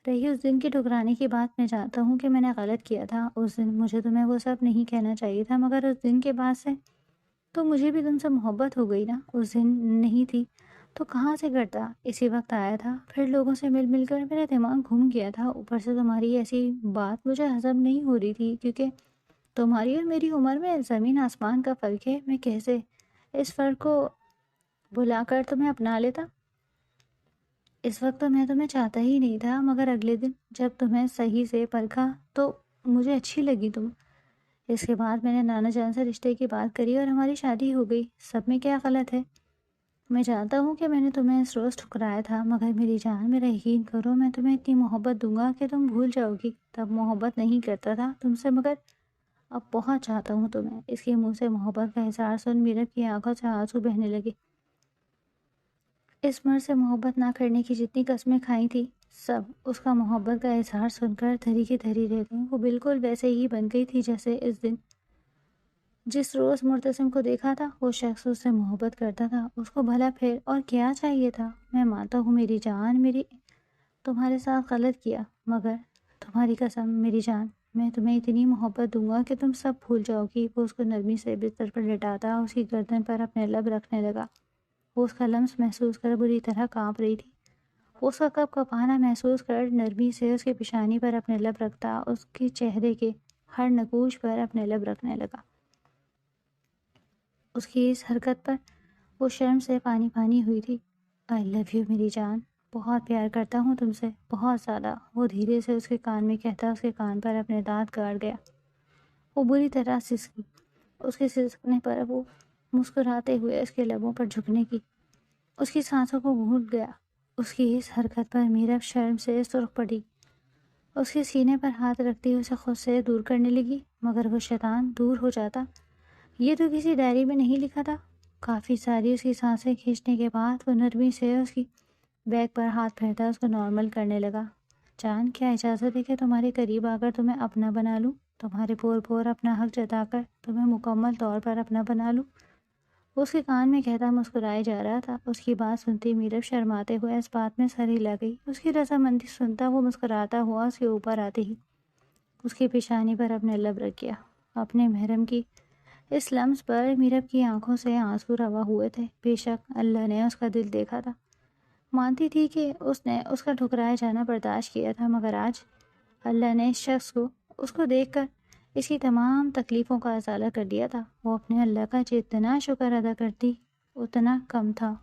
رہی اس دن کی ٹھکرانے کی بات، میں جانتا ہوں کہ میں نے غلط کیا تھا اس دن، مجھے تمہیں وہ سب نہیں کہنا چاہیے تھا، مگر اس دن کے بعد سے تو مجھے بھی تم سے محبت ہو گئی نا۔ اس دن نہیں تھی تو کہاں سے کرتا؟ اسی وقت آیا تھا، پھر لوگوں سے مل مل کر میرا دماغ گھوم گیا تھا۔ اوپر سے تمہاری ایسی بات مجھے ہضم نہیں ہو رہی تھی، کیونکہ تمہاری اور میری عمر میں زمین آسمان کا فرق ہے۔ میں کیسے اس فرق کو بھلا کر تمہیں اپنا لیتا؟ اس وقت تو میں تمہیں چاہتا ہی نہیں تھا، مگر اگلے دن جب تمہیں صحیح سے پرکھا تو مجھے اچھی لگی تم۔ اس کے بعد میں نے نانا جان سے رشتے کی بات کری اور ہماری شادی ہو گئی۔ سب میں کیا غلط ہے؟ میں جانتا ہوں کہ میں نے تمہیں اس روز ٹھکرایا تھا، مگر میری جان، میرا یقین کرو، میں تمہیں اتنی محبت دوں گا کہ تم بھول جاؤ گی۔ تب محبت نہیں کرتا تھا تم سے، مگر اب بہت چاہتا ہوں تمہیں۔ اس کے منہ سے محبت کا اظہار سن میرب کی آنکھوں سے آنسو بہنے لگے۔ اس مرد سے محبت نہ کرنے کی جتنی قسمیں کھائی تھی، سب اس کا محبت کا اظہار سن کر دھری کی دھری رہ گئیں۔ وہ بالکل ویسے ہی بن گئی تھی جیسے اس دن جس روز مرتسم کو دیکھا تھا وہ شخص اس سے محبت کرتا تھا، اس کو بھلا پھر اور کیا چاہیے تھا؟ میں مانتا ہوں میری جان، تمہارے ساتھ غلط کیا، مگر تمہاری قسم میری جان، میں تمہیں اتنی محبت دوں گا کہ تم سب بھول جاؤ گی۔ وہ اس کو نرمی سے بستر پر لٹاتا، اس کی گردن پر اپنے لب رکھنے لگا۔ وہ اس کا لمس محسوس کر بری طرح کانپ رہی تھی۔ وہ اس کا کپ کپانا محسوس کر نرمی سے اس کے پیشانی پر اپنے لب رکھتا، اس کے چہرے کے ہر نکوش پر اپنے لب رکھنے لگا۔ اس کی اس حرکت پر وہ شرم سے پانی پانی ہوئی تھی۔ آئی لو یو میری جان، بہت پیار کرتا ہوں تم سے، بہت زیادہ، وہ دھیرے سے اس کے کان میں کہتا اس کے کان پر اپنے دانت گاڑ گیا۔ وہ بری طرح سسکی۔ اس کے سسکنے پر وہ مسکراتے ہوئے اس کے لبوں پر جھکنے کی، اس کی سانسوں کو بھول گیا۔ اس کی اس حرکت پر میرب شرم سے سرخ پڑی۔ اس کے سینے پر ہاتھ رکھتی اسے خود سے دور کرنے لگی، مگر وہ شیطان دور ہو جاتا۔ یہ تو کسی ڈائری میں نہیں لکھا تھا۔ کافی ساری اس کی سانسیں کھینچنے کے بعد وہ نرمی سے اس کی بیک پر ہاتھ پھیرتا اس کو نارمل کرنے لگا۔ جان، کیا اجازت ہے کہ تمہارے قریب آ کر تمہیں اپنا بنا لوں؟ تمہارے پور پور اپنا حق جتا کر تمہیں مکمل طور پر اپنا بنا لوں؟ وہ اس کے کان میں کہتا مسکرائے جا رہا تھا۔ اس کی بات سنتی میرب شرماتے ہوئے اس بات میں سر ہلا گئی۔ اس کی رضامندی سنتا وہ مسکراتا ہوا اس کے اوپر آتے ہی اس کی پیشانی پر اپنے لب رکھ گیا۔ اپنے محرم کی اس لمس پر میرب کی آنکھوں سے آنسو روا ہوئے تھے۔ بے شک اللہ نے اس کا دل دیکھا تھا۔ مانتی تھی کہ اس نے اس کا ٹھکرائے جانا برداشت کیا تھا، مگر آج اللہ نے اس شخص کو اس کو دیکھ کر اس کی تمام تکلیفوں کا ازالہ کر دیا تھا۔ وہ اپنے اللہ کا جتنا شکر ادا کرتی اتنا کم تھا۔